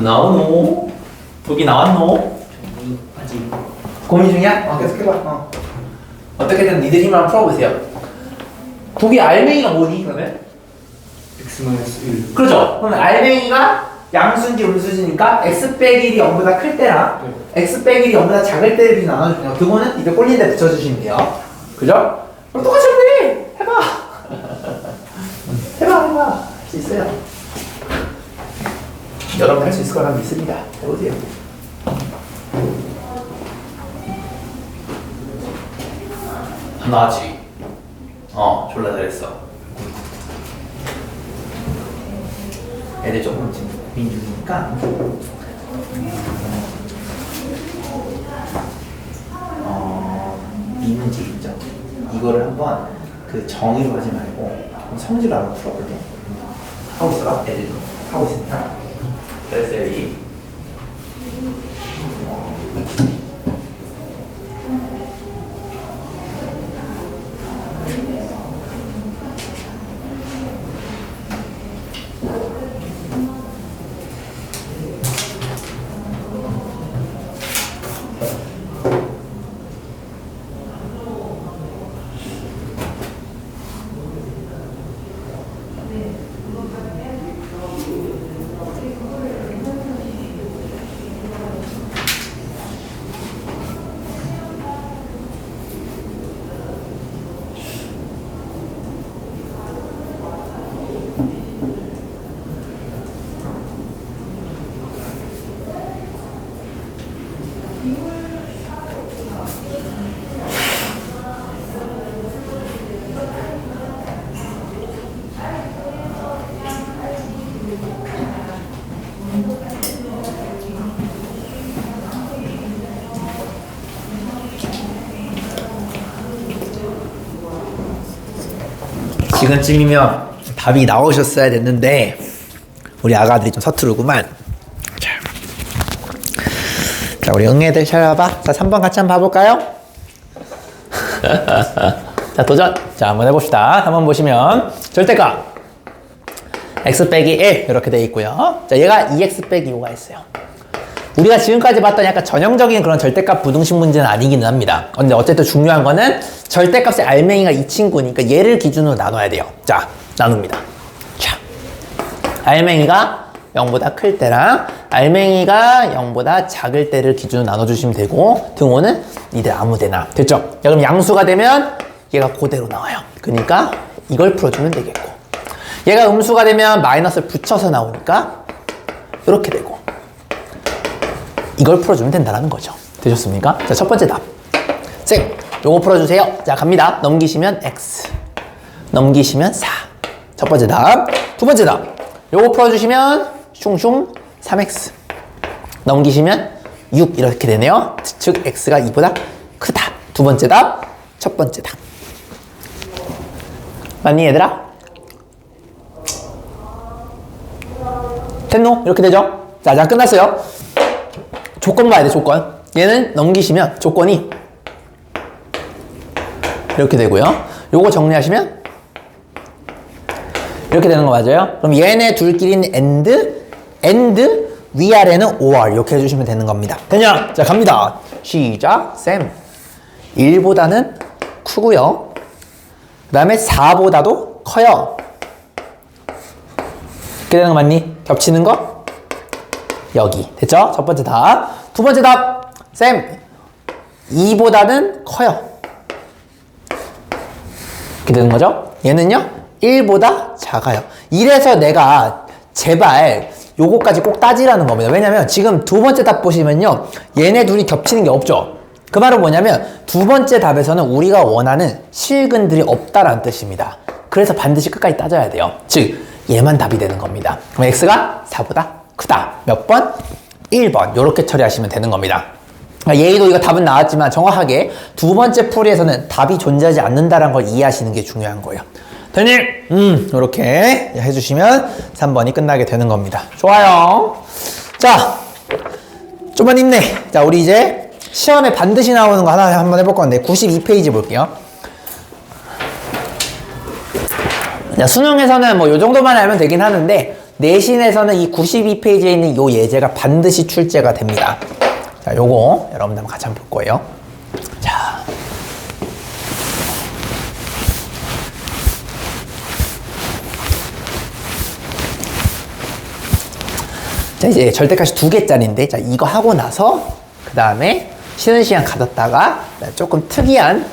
나오노? 독이 나왔노? 아직 고민 중이야? 계속 해봐. 어떻게든 니들 힘을 한번 풀어보세요. 독이 알맹이가 뭐니 그러면? x-1. 그렇죠. 그러면 알맹이가 양수인지 음수지니까 x 빼기 1이 0보다 클 때랑 x 빼기 1이 0보다 작을 때를 나눠주면 그거는 입에 꼴린 데 붙여주시면 돼요. 그죠? 그럼 똑같이 하면 돼! 해봐! 해봐! 할 수 있어요. 여러분 할 수 있을 거라 믿습니다. 해보세요. 하나지. 졸라 잘했어. 애들 조금 지금 고민 중이니까 이 문제 있죠? 이거를 한번 그 정의로 하지 말고 성질로 한번 풀어볼게. 하고 있어라. 애들 하고 있으니까. 그래서 이 지금쯤이면 답이 나오셨어야 됐는데 우리 아가들이 좀 서투르구만. 자, 우리 응애들 찾아봐. 자, 3번 같이 한번 봐볼까요? 자, 도전. 자, 한번 해봅시다. 한번 보시면 절대값 x 빼기 1 이렇게 돼 있고요. 자, 얘가 2x 빼기 5가 있어요. 우리가 지금까지 봤던 약간 전형적인 그런 절대값 부등식 문제는 아니기는 합니다. 근데 어쨌든 중요한 거는 절대값의 알맹이가 이 친구니까 얘를 기준으로 나눠야 돼요. 자, 나눕니다. 자, 알맹이가 0보다 클 때랑 알맹이가 0보다 작을 때를 기준으로 나눠주시면 되고 등호는 니들 아무데나. 됐죠? 자, 그럼 양수가 되면 얘가 그대로 나와요. 그러니까 이걸 풀어주면 되겠고, 얘가 음수가 되면 마이너스를 붙여서 나오니까 이렇게 되고, 이걸 풀어주면 된다는 거죠. 되셨습니까? 자, 첫 번째 답. 쌤, 요거 풀어주세요. 자, 갑니다. 넘기시면 x, 넘기시면 4. 첫 번째 답. 두 번째 답. 요거 풀어주시면 슝슝 3x, 넘기시면 6 이렇게 되네요. 즉 x가 2보다 크다. 두 번째 답. 첫 번째 답. 맞니 얘들아? 됐노? 이렇게 되죠? 자, 자, 끝났어요. 조건 봐야 돼, 조건. 얘는 넘기시면 조건이 이렇게 되고요. 요거 정리하시면 이렇게 되는 거 맞아요? 그럼 얘네 둘끼리는 and 위아래는 or 이렇게 해주시면 되는 겁니다. 됐냐? 자, 갑니다. 시작. 쌤, 1보다는 크고요. 그 다음에 4보다도 커요. 이렇게 되는 거 맞니? 겹치는 거? 여기. 됐죠? 첫 번째 답. 두 번째 답. 쌤, 2보다는 커요. 이렇게 되는 거죠? 얘는요, 1보다 작아요. 이래서 내가 제발 요거까지 꼭 따지라는 겁니다. 왜냐면 지금 두 번째 답 보시면요, 얘네 둘이 겹치는 게 없죠? 그 말은 뭐냐면 두 번째 답에서는 우리가 원하는 실근들이 없다라는 뜻입니다. 그래서 반드시 끝까지 따져야 돼요. 즉, 얘만 답이 되는 겁니다. 그럼 x가 4보다 크다. 몇 번? 1번. 요렇게 처리하시면 되는 겁니다. 얘도 이거 답은 나왔지만 정확하게 두 번째 풀이에서는 답이 존재하지 않는다는 걸 이해하시는 게 중요한 거예요. 되니? 요렇게 해주시면 3번이 끝나게 되는 겁니다. 좋아요. 자, 좀만 힘내. 자, 우리 이제 시험에 반드시 나오는 거 하나 한번 해볼 건데 92페이지 볼게요. 자, 수능에서는 뭐 요 정도만 알면 되긴 하는데 내신에서는 이 92페이지에 있는 요 예제가 반드시 출제가 됩니다. 자, 요거 여러분들 한번 같이 한번 볼 거예요. 자, 자, 이제 절대값이 2개짜리인데, 자, 이거 하고 나서 그 다음에 쉬는 시간 가졌다가 조금 특이한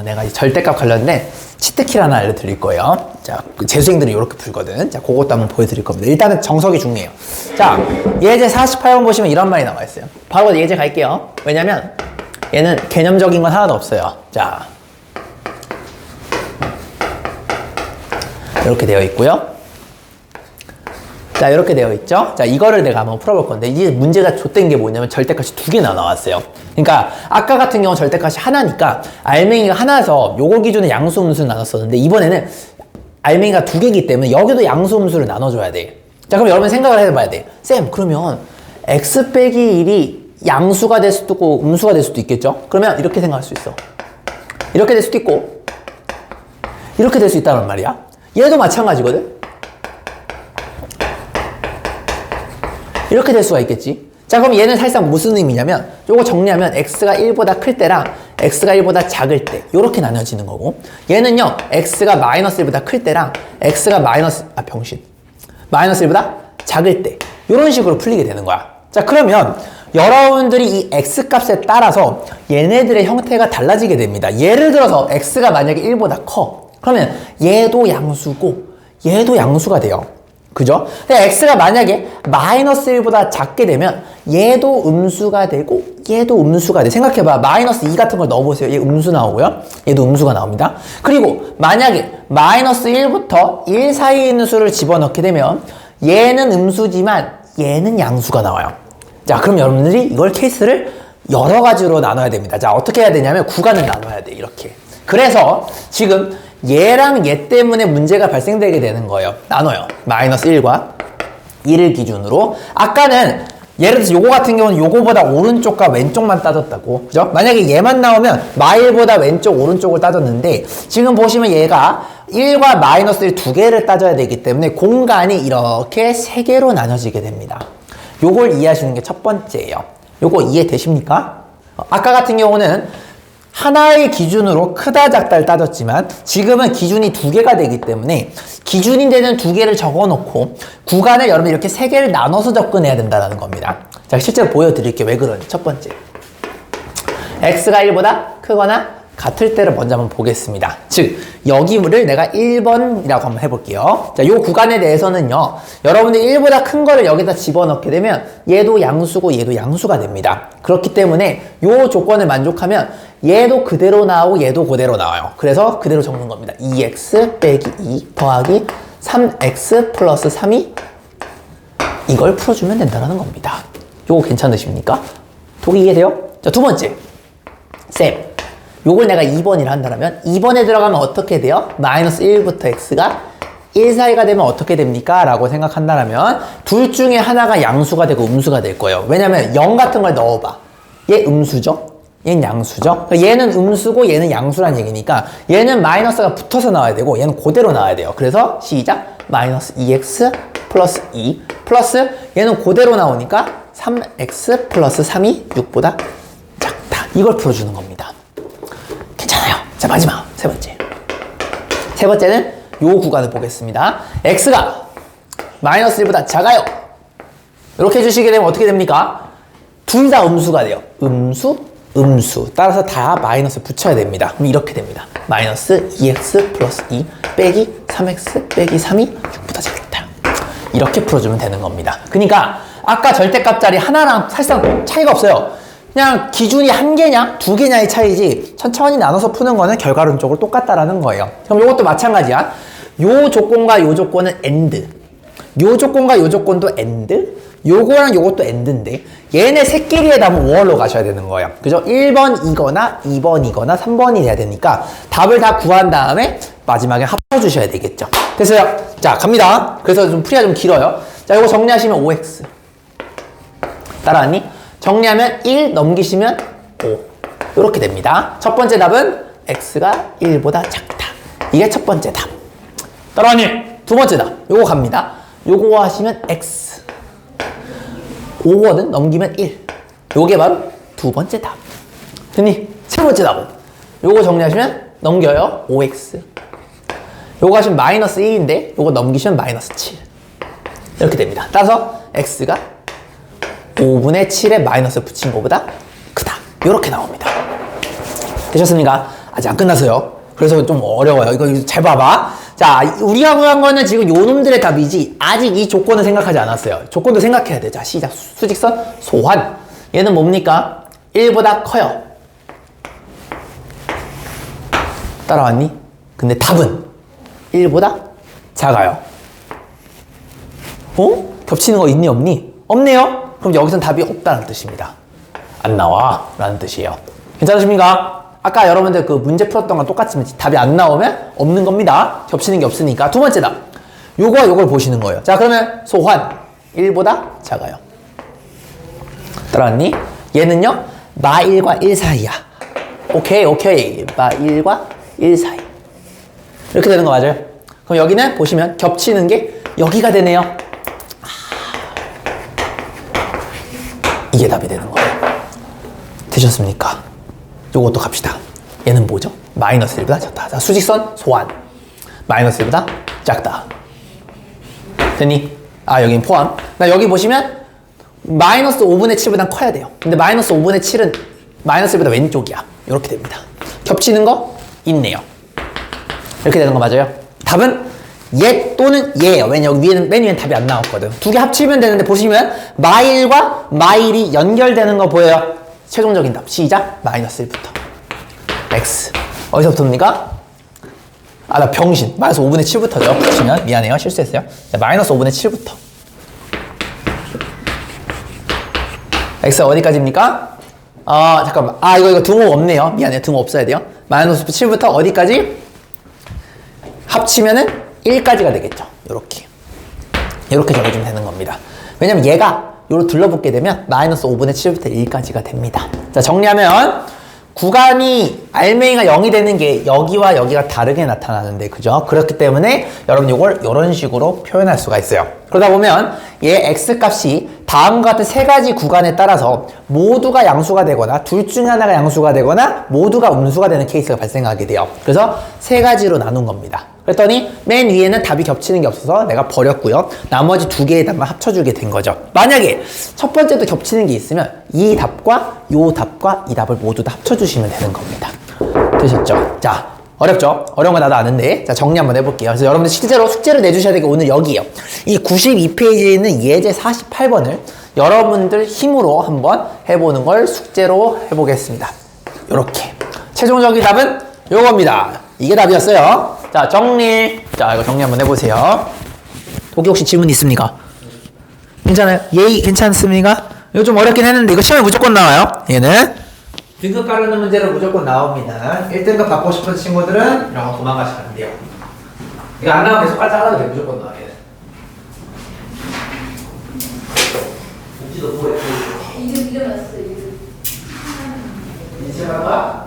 내가 이 절대값 관련된 치트키를 하나 알려드릴 거예요. 자, 재수생들이 이렇게 풀거든. 자, 그것도 한번 보여드릴 겁니다. 일단은 정석이 중요해요. 자, 예제 48번 보시면 이런 말이 나와 있어요. 바로 예제 갈게요. 왜냐면 얘는 개념적인 건 하나도 없어요. 자, 이렇게 되어 있고요. 자, 이렇게 되어 있죠? 자, 이거를 내가 한번 풀어볼 건데, 이제 문제가 좆된 게 뭐냐면 절대값이 두 개나 나왔어요. 그러니까, 아까 같은 경우 절대값이 하나니까, 알맹이가 하나여서 요거 기준에 양수, 음수를 나눴었는데, 이번에는 알맹이가 두 개이기 때문에 여기도 양수, 음수를 나눠줘야 돼. 자, 그럼 여러분 생각을 해봐야 돼. 쌤, 그러면 x 빼기 1이 양수가 될 수도 있고, 음수가 될 수도 있겠죠? 그러면 이렇게 생각할 수 있어. 이렇게 될 수도 있고, 이렇게 될 수 있다는 말이야. 얘도 마찬가지거든? 이렇게 될 수가 있겠지. 자, 그럼 얘는 사실상 무슨 의미냐면 요거 정리하면 x가 1보다 클 때랑 x가 1보다 작을 때 요렇게 나눠지는 거고, 얘는요 x가 마이너스 1보다 클 때랑 x가 마이너스 1보다 작을 때 요런 식으로 풀리게 되는 거야. 자, 그러면 여러분들이 이 x값에 따라서 얘네들의 형태가 달라지게 됩니다. 예를 들어서 x가 만약에 1보다 커, 그러면 얘도 양수고 얘도 양수가 돼요. 그죠? 근데 x가 만약에 마이너스 1보다 작게 되면 얘도 음수가 되고 얘도 음수가 돼. 생각해봐. 마이너스 2 같은 걸 넣어보세요. 얘 음수 나오고요. 얘도 음수가 나옵니다. 그리고 만약에 마이너스 1부터 1 사이에 있는 수를 집어넣게 되면 얘는 음수지만 얘는 양수가 나와요. 자, 그럼 여러분들이 이걸 케이스를 여러 가지로 나눠야 됩니다. 자, 어떻게 해야 되냐면 구간을 나눠야 돼. 이렇게. 그래서 지금 얘랑 얘 때문에 문제가 발생되게 되는 거예요. 나눠요. 마이너스 1과 1을 기준으로. 아까는 예를 들어서 요거 같은 경우는 요거보다 오른쪽과 왼쪽만 따졌다고. 그죠? 만약에 얘만 나오면 마일보다 왼쪽, 오른쪽을 따졌는데, 지금 보시면 얘가 1과 마이너스 1 두 개를 따져야 되기 때문에 공간이 이렇게 세 개로 나눠지게 됩니다. 요걸 이해하시는 게 첫 번째예요. 요거 이해되십니까? 아까 같은 경우는 하나의 기준으로 크다 작다를 따졌지만 지금은 기준이 두 개가 되기 때문에 기준이 되는 두 개를 적어놓고 구간을 여러분 이렇게 세 개를 나눠서 접근해야 된다는 겁니다. 자, 실제로 보여드릴게요. 왜 그런지. 첫 번째, x가 1보다 크거나 같을 때를 먼저 한번 보겠습니다. 즉 여기를 내가 1번이라고 한번 해볼게요. 자, 요 구간에 대해서는요, 여러분들이 1보다 큰 거를 여기다 집어넣게 되면 얘도 양수고 얘도 양수가 됩니다. 그렇기 때문에 요 조건을 만족하면 얘도 그대로 나오고 얘도 그대로 나와요. 그래서 그대로 적는 겁니다. 2x 빼기 2 더하기 3x 플러스 3이 이걸 풀어주면 된다는 겁니다. 요거 괜찮으십니까? 독이 이해돼요? 자, 두 번째, 쌤, 요걸 내가 2번이라 한다면 2번에 들어가면 어떻게 돼요? 마이너스 1부터 x가 1 사이가 되면 어떻게 됩니까? 라고 생각한다면 둘 중에 하나가 양수가 되고 음수가 될 거예요. 왜냐면 0 같은 걸 넣어봐. 얘 음수죠? 얘는 양수죠? 얘는 음수고 얘는 양수란 얘기니까 얘는 마이너스가 붙어서 나와야 되고 얘는 그대로 나와야 돼요. 그래서 시작! 마이너스 2x 플러스 2 플러스 얘는 그대로 나오니까 3x 플러스 3이 6보다 작다. 이걸 풀어주는 겁니다. 괜찮아요. 자, 마지막 세 번째. 세 번째는 요 구간을 보겠습니다. x가 마이너스 1보다 작아요. 이렇게 해주시게 되면 어떻게 됩니까? 둘 다 음수가 돼요. 음수, 음수. 따라서 다 마이너스 붙여야 됩니다. 그럼 이렇게 됩니다. 마이너스 2x 플러스 2 빼기 3x 빼기 3이 6보다 작다. 이렇게 풀어주면 되는 겁니다. 그러니까 아까 절대값짜리 하나랑 사실상 차이가 없어요. 그냥 기준이 한 개냐 두 개냐의 차이지 천천히 나눠서 푸는 거는 결과론적으로 똑같다라는 거예요. 그럼 이것도 마찬가지야. 요 조건과 요 조건은 AND, 요 조건과 요 조건도 AND, 요거랑 요것도 AND인데 얘네 새끼리의 답은 5월로 가셔야 되는 거예요. 그죠? 1번이거나 2번이거나 3번이 돼야 되니까 답을 다 구한 다음에 마지막에 합쳐주셔야 되겠죠. 됐어요? 자, 갑니다. 그래서 좀 풀이가 좀 길어요. 자, 요거 정리하시면 5x. 따라왔니? 정리하면 1 넘기시면 5. 이렇게 됩니다. 첫 번째 답은 x가 1보다 작다. 이게 첫 번째 답. 따라왔니? 두 번째 답. 요거 갑니다. 요거 하시면 x. 5거든 넘기면 1. 요게 바로 두 번째 답. 됐니? 세 번째 답은 요거 정리하시면 넘겨요. 5x. 요거 하시면 마이너스 1인데 요거 넘기시면 마이너스 7. 이렇게 됩니다. 따라서 x가 5분의 7에 마이너스 붙인 것보다 크다. 이렇게 나옵니다. 되셨습니까? 아직 안 끝났어요. 그래서 좀 어려워요. 이거 잘 봐봐. 자, 우리가 구한 거는 지금 요 놈들의 답이지 아직 이 조건을 생각하지 않았어요. 조건도 생각해야 돼. 자, 시작. 수직선 소환. 얘는 뭡니까? 1보다 커요. 따라왔니? 근데 답은 1보다 작아요. 어? 겹치는 거 있니 없니? 없네요. 그럼 여기선 답이 없다는 뜻입니다. 안 나와 라는 뜻이에요. 괜찮으십니까? 아까 여러분들 그 문제 풀었던 건 똑같지만 답이 안 나오면 없는 겁니다. 겹치는 게 없으니까. 두 번째다. 요거와 요걸 보시는 거예요. 자, 그러면 소환 1보다 작아요. 따라왔니? 얘는요 마 1과 1 사이야. 오케이 마 1과 1 사이. 이렇게 되는 거 맞아요? 그럼 여기는 보시면 겹치는 게 여기가 되네요. 이게 답이 되는 거예요. 되셨습니까? 요것도 갑시다. 얘는 뭐죠? 마이너스 1보다 작다. 자, 수직선 소환. 마이너스 1보다 작다. 됐니? 아, 여긴 포함. 나 여기 보시면 마이너스 5분의 7보다 커야 돼요. 근데 마이너스 5분의 7은 마이너스 1보다 왼쪽이야. 이렇게 됩니다. 겹치는 거 있네요. 이렇게 되는 거 맞아요? 답은 얘 또는 얘예요. 왜냐 여기 위에는 맨 위에는 답이 안 나왔거든. 두 개 합치면 되는데 보시면 마일과 마일이 연결되는 거 보여요. 최종적인 답 시작. 마이너스 1부터 x 어디서부터입니까? 아, 나 병신. 마이너스 5분의 7부터죠. 보시면 미안해요. 실수했어요. 자, 마이너스 5분의 7부터 x가 어디까지입니까? 잠깐만. 아, 이거 등호 없네요. 미안해요. 등호 없어야 돼요. 마이너스 7부터 어디까지? 합치면은 1까지가 되겠죠. 요렇게 적어주면 되는 겁니다. 왜냐면 얘가 요로 둘러붙게 되면 마이너스 5분의 7부터 1까지가 됩니다. 자, 정리하면 구간이 알맹이가 0이 되는 게 여기와 여기가 다르게 나타나는데, 그죠? 그렇기 때문에 여러분 이걸 이런 식으로 표현할 수가 있어요. 그러다 보면 얘 x 값이 다음과 같은 세 가지 구간에 따라서 모두가 양수가 되거나 둘 중에 하나가 양수가 되거나 모두가 음수가 되는 케이스가 발생하게 돼요. 그래서 세 가지로 나눈 겁니다. 그랬더니 맨 위에는 답이 겹치는 게 없어서 내가 버렸고요. 나머지 두 개의 답만 합쳐주게 된 거죠. 만약에 첫 번째도 겹치는 게 있으면 이 답과 이 답과 이 답을 모두 다 합쳐주시면 되는 겁니다. 되셨죠? 자, 어렵죠? 어려운 거 나도 아는데. 자, 정리 한번 해볼게요. 그래서 여러분들 실제로 숙제를 내주셔야 되는 게 오늘 여기에요. 이 92페이지에 있는 예제 48번을 여러분들 힘으로 한번 해보는 걸 숙제로 해보겠습니다. 요렇게. 최종적인 답은 요겁니다. 이게 답이었어요. 자, 정리. 자, 이거 정리 한번 해보세요. 독이 혹시 질문 있습니까? 괜찮아요? 예의 괜찮습니까? 이거 좀 어렵긴 했는데 이거 시험에 무조건 나와요. 얘는 등급 가르는 문제로 무조건 나옵니다. 1등급 받고 싶은 친구들은 이런 거 도망가시면 안 돼요. 이거 안 나오면 계속 깔짝하면 돼. 무조건 나와요. 옥지도 뭐해? 이름 났어, 이름. 인쇄한 거야?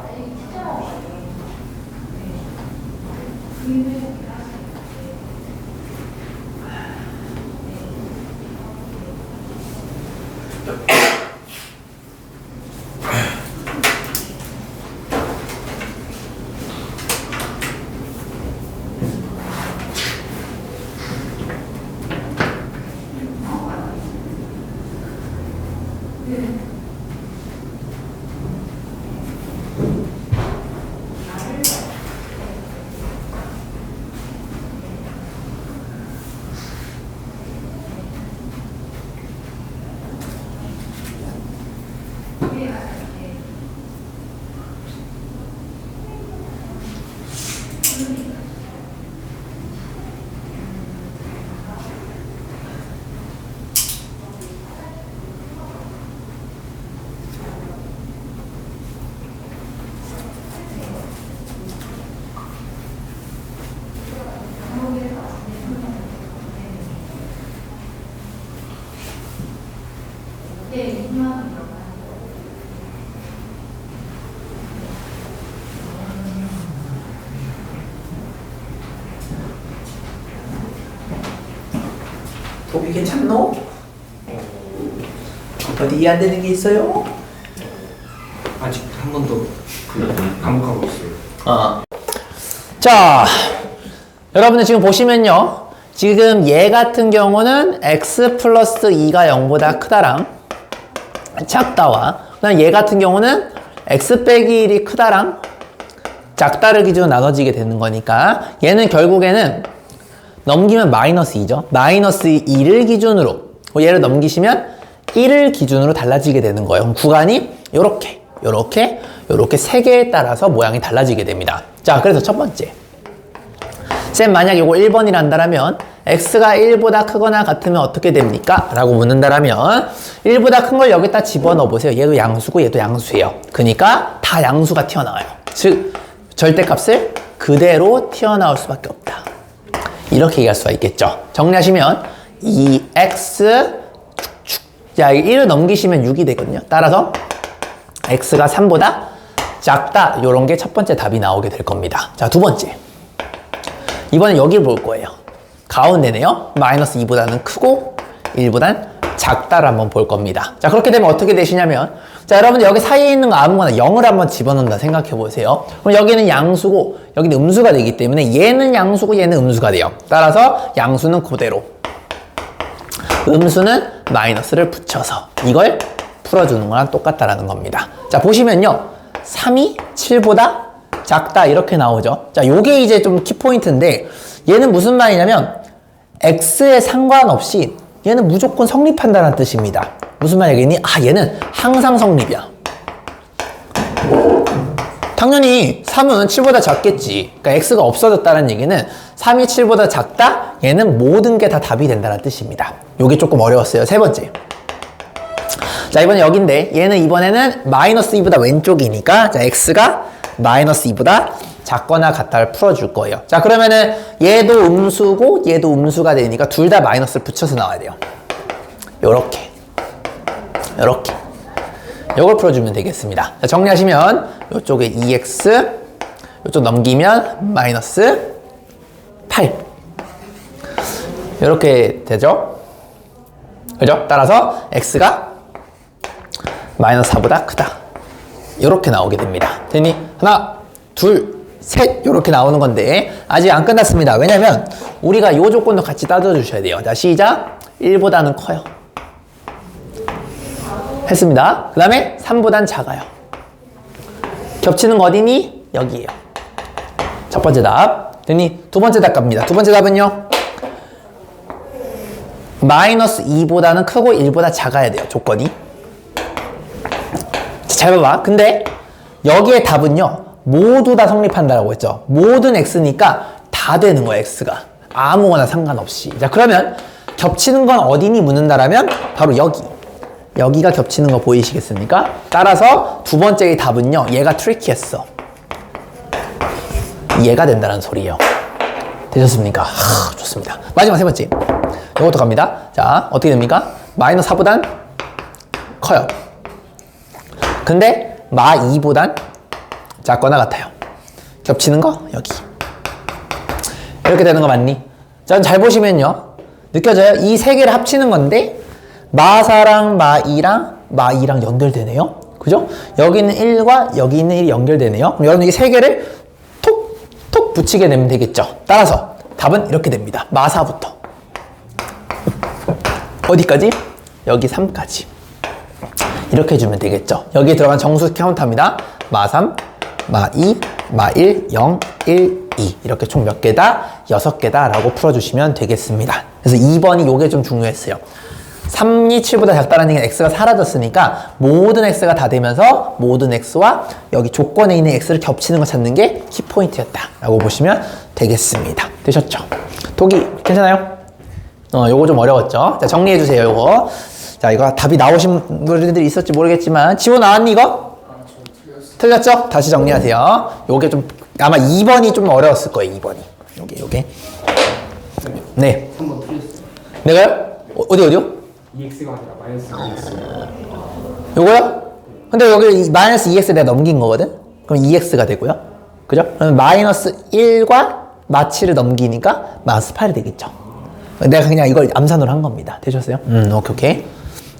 독이 괜찮노? 어디 이해 안 되는 게 있어요? 아직 한 번도 반복하고 있어요. 자, 여러분들 지금 보시면요. 지금 얘 같은 경우는 x 플러스 2가 0보다 크다랑 작다와, 그다음 얘 같은 경우는 x 빼기 1이 크다랑 작다를 기준으로 나눠지게 되는 거니까 얘는 결국에는 넘기면 마이너스 2죠. 마이너스 2를 기준으로, 얘를 넘기시면 1을 기준으로 달라지게 되는 거예요. 그럼 구간이 요렇게 세 개에 따라서 모양이 달라지게 됩니다. 자, 그래서 첫 번째. 쌤 만약 요거 1번이라 한다면 x가 1보다 크거나 같으면 어떻게 됩니까? 라고 묻는다라면 1보다 큰 걸 여기다 집어넣어 보세요. 얘도 양수고 얘도 양수예요. 그러니까 다 양수가 튀어나와요. 즉 절대값을 그대로 튀어나올 수밖에 없다. 이렇게 얘기할 수가 있겠죠. 정리하시면 2x 자, 1을 넘기시면 6이 되거든요. 따라서 x가 3보다 작다. 이런 게 첫 번째 답이 나오게 될 겁니다. 자, 두 번째. 이번엔 여기를 볼 거예요. 가운데네요. 마이너스 2보다는 크고 1보단 작다를 한번 볼 겁니다. 자, 그렇게 되면 어떻게 되시냐면, 자, 여러분들 여기 사이에 있는 거 아무거나 0을 한번 집어넣는다 생각해 보세요. 그럼 여기는 양수고 여기는 음수가 되기 때문에 얘는 양수고 얘는 음수가 돼요. 따라서 양수는 그대로, 음수는 마이너스를 붙여서 이걸 풀어주는 거랑 똑같다라는 겁니다. 자, 보시면요. 3이 7보다 작다 이렇게 나오죠. 자, 요게 이제 좀 키포인트인데 얘는 무슨 말이냐면 x에 상관없이 얘는 무조건 성립한다는 뜻입니다. 무슨 말이겠니? 아, 얘는 항상 성립이야. 당연히 3은 7보다 작겠지. 그러니까 x가 없어졌다는 얘기는 3이 7보다 작다? 얘는 모든 게 다 답이 된다는 뜻입니다. 요게 조금 어려웠어요. 세 번째. 자, 이번에 여긴데 얘는 이번에는 마이너스 2보다 왼쪽이니까 자, x가 마이너스 2보다 작거나 같다를 풀어줄 거예요. 자, 그러면은 얘도 음수고 얘도 음수가 되니까 둘 다 마이너스를 붙여서 나와야 돼요. 요렇게 요걸 풀어주면 되겠습니다. 자, 정리하시면 요쪽에 2x 요쪽 넘기면 마이너스 8 요렇게 되죠. 그죠? 따라서 x가 마이너스 4보다 크다. 요렇게 나오게 됩니다. 됐니? 하나, 둘, 셋 요렇게 나오는 건데 아직 안 끝났습니다. 왜냐면 우리가 요 조건도 같이 따져주셔야 돼요. 자, 시작. 1보다는 커요. 했습니다. 그 다음에 3보단 작아요. 겹치는 거 어디니? 여기에요. 첫 번째 답. 됐니? 두 번째 답 갑니다. 두 번째 답은요. 마이너스 2보다는 크고 1보다 작아야 돼요. 조건이. 잘 봐봐. 근데 여기에 답은요. 모두 다 성립한다라고 했죠. 모든 x니까 다 되는 거야, x가. 아무거나 상관없이. 자, 그러면 겹치는 건 어디니 묻는다라면 바로 여기. 여기가 겹치는 거 보이시겠습니까? 따라서 두 번째의 답은요. 얘가 트리키했어. 얘가 된다는 소리예요. 되셨습니까? 좋습니다. 마지막 세 번째. 이것도 갑니다. 자, 어떻게 됩니까? 마이너스 4보단 커요. 근데 마 2보단 작거나 같아요. 겹치는 거 여기. 이렇게 되는 거 맞니? 자, 잘 보시면요. 느껴져요? 이 세 개를 합치는 건데 마4랑 마2랑 연결되네요. 그죠? 여기 있는 1과 여기 있는 1이 연결되네요. 그럼 여러분 이 세 개를 톡톡 붙이게 되면 되겠죠. 따라서 답은 이렇게 됩니다. 마4부터 어디까지? 여기 3까지. 이렇게 해주면 되겠죠. 여기에 들어간 정수 카운터입니다. 마3, 마2, 마1, 0, 1, 2 이렇게 총 몇 개다? 6개다 라고 풀어주시면 되겠습니다. 그래서 2번이 요게 좀 중요했어요. 3이 7보다 작다는 얘기는 x가 사라졌으니까 모든 x가 다 되면서 모든 x와 여기 조건에 있는 x를 겹치는 걸 찾는 게 키포인트였다 라고 보시면 되겠습니다. 되셨죠? 독이 괜찮아요? 요거 좀 어려웠죠? 자, 정리해주세요, 요거. 자, 이거 답이 나오신 분들이 있었지 모르겠지만 지워 나왔니 이거? 틀렸죠? 다시 정리하세요. 요게 좀 아마 2번이 좀 어려웠을 거예요. 2번이 요게 네. 3번 틀렸어요. 내가요? 어디요? 2x가 아니라 마이너스 2x. 요거요? 근데 여기 마이너스 2x 내가 넘긴 거거든? 그럼 2x가 되고요. 그죠? 그럼 마이너스 1과 마7을 넘기니까 마이너스 8이 되겠죠. 내가 그냥 이걸 암산으로 한 겁니다. 되셨어요? 오케이.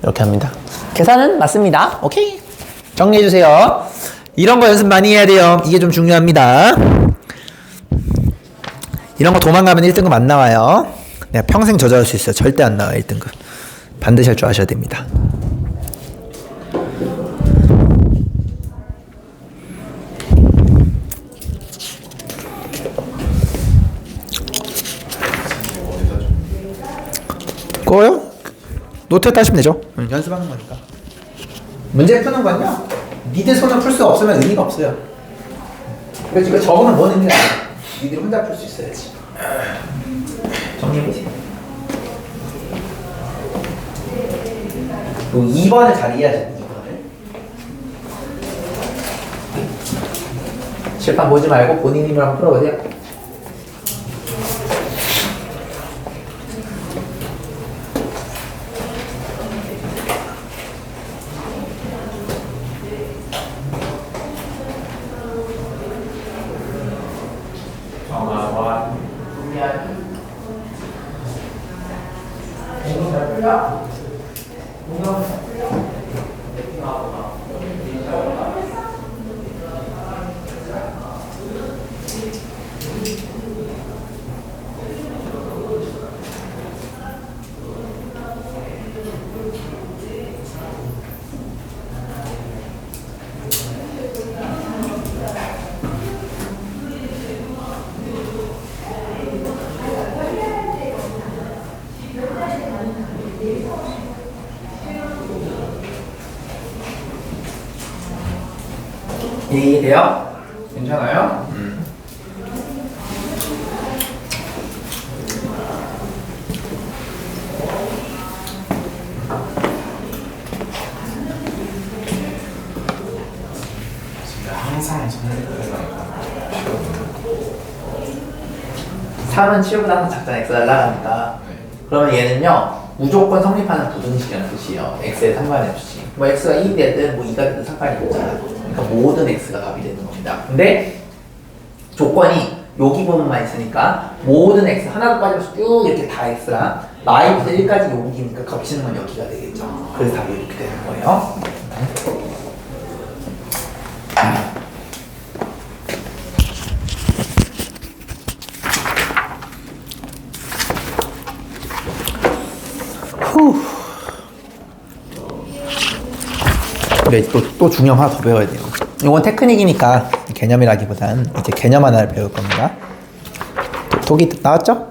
이렇게 합니다. 계산은 맞습니다. 오케이. 정리해주세요. 이런 거 연습 많이 해야 돼요. 이게 좀 중요합니다. 이런 거 도망가면 1등급 안 나와요. 내가 평생 저자할 수 있어요. 절대 안 나와요. 1등급. 반드시 할 줄 아셔야 됩니다. 그거요? 노트에 따시면 되죠. 연습하는 거니까. 문제 푸는 건요. 니들 손을 풀 수 없으면 의미가 없어요. 그래서 이거 적으면 뭔 의미가 없어요. 니들이 혼자 풀 수 있어야지. 정리해보세요. 요 2번을 잘 이해하셔야 돼요. 2번을. 칠판 보지 말고 본인 힘으로 한번 풀어보세요. 이해돼요? 괜찮아요? 항상 성립해서 3은 치우고 나서 작전 x 날라가니까 그러면 얘는요 무조건 성립하는 부등식이라는 뜻이에요. x에 상관없이 뭐 x가 2이 되든 뭐 2가 되든 상관이 없잖아요. 그러니까 모든 x가 답이 되는 겁니다. 근데 조건이 여기 부분만 있으니까 모든 x 하나도 빠짐없이 쭉 이렇게 다 x랑 마이너스 1까지 여기니까 겹치는 건 여기가 되겠죠. 그래서 답이 이렇게 되는 거예요. 네, 또 중요한 하나 더 배워야 돼요. 이건 테크닉이니까 개념이라기보단 이제 개념 하나를 배울 겁니다. 독이 나왔죠?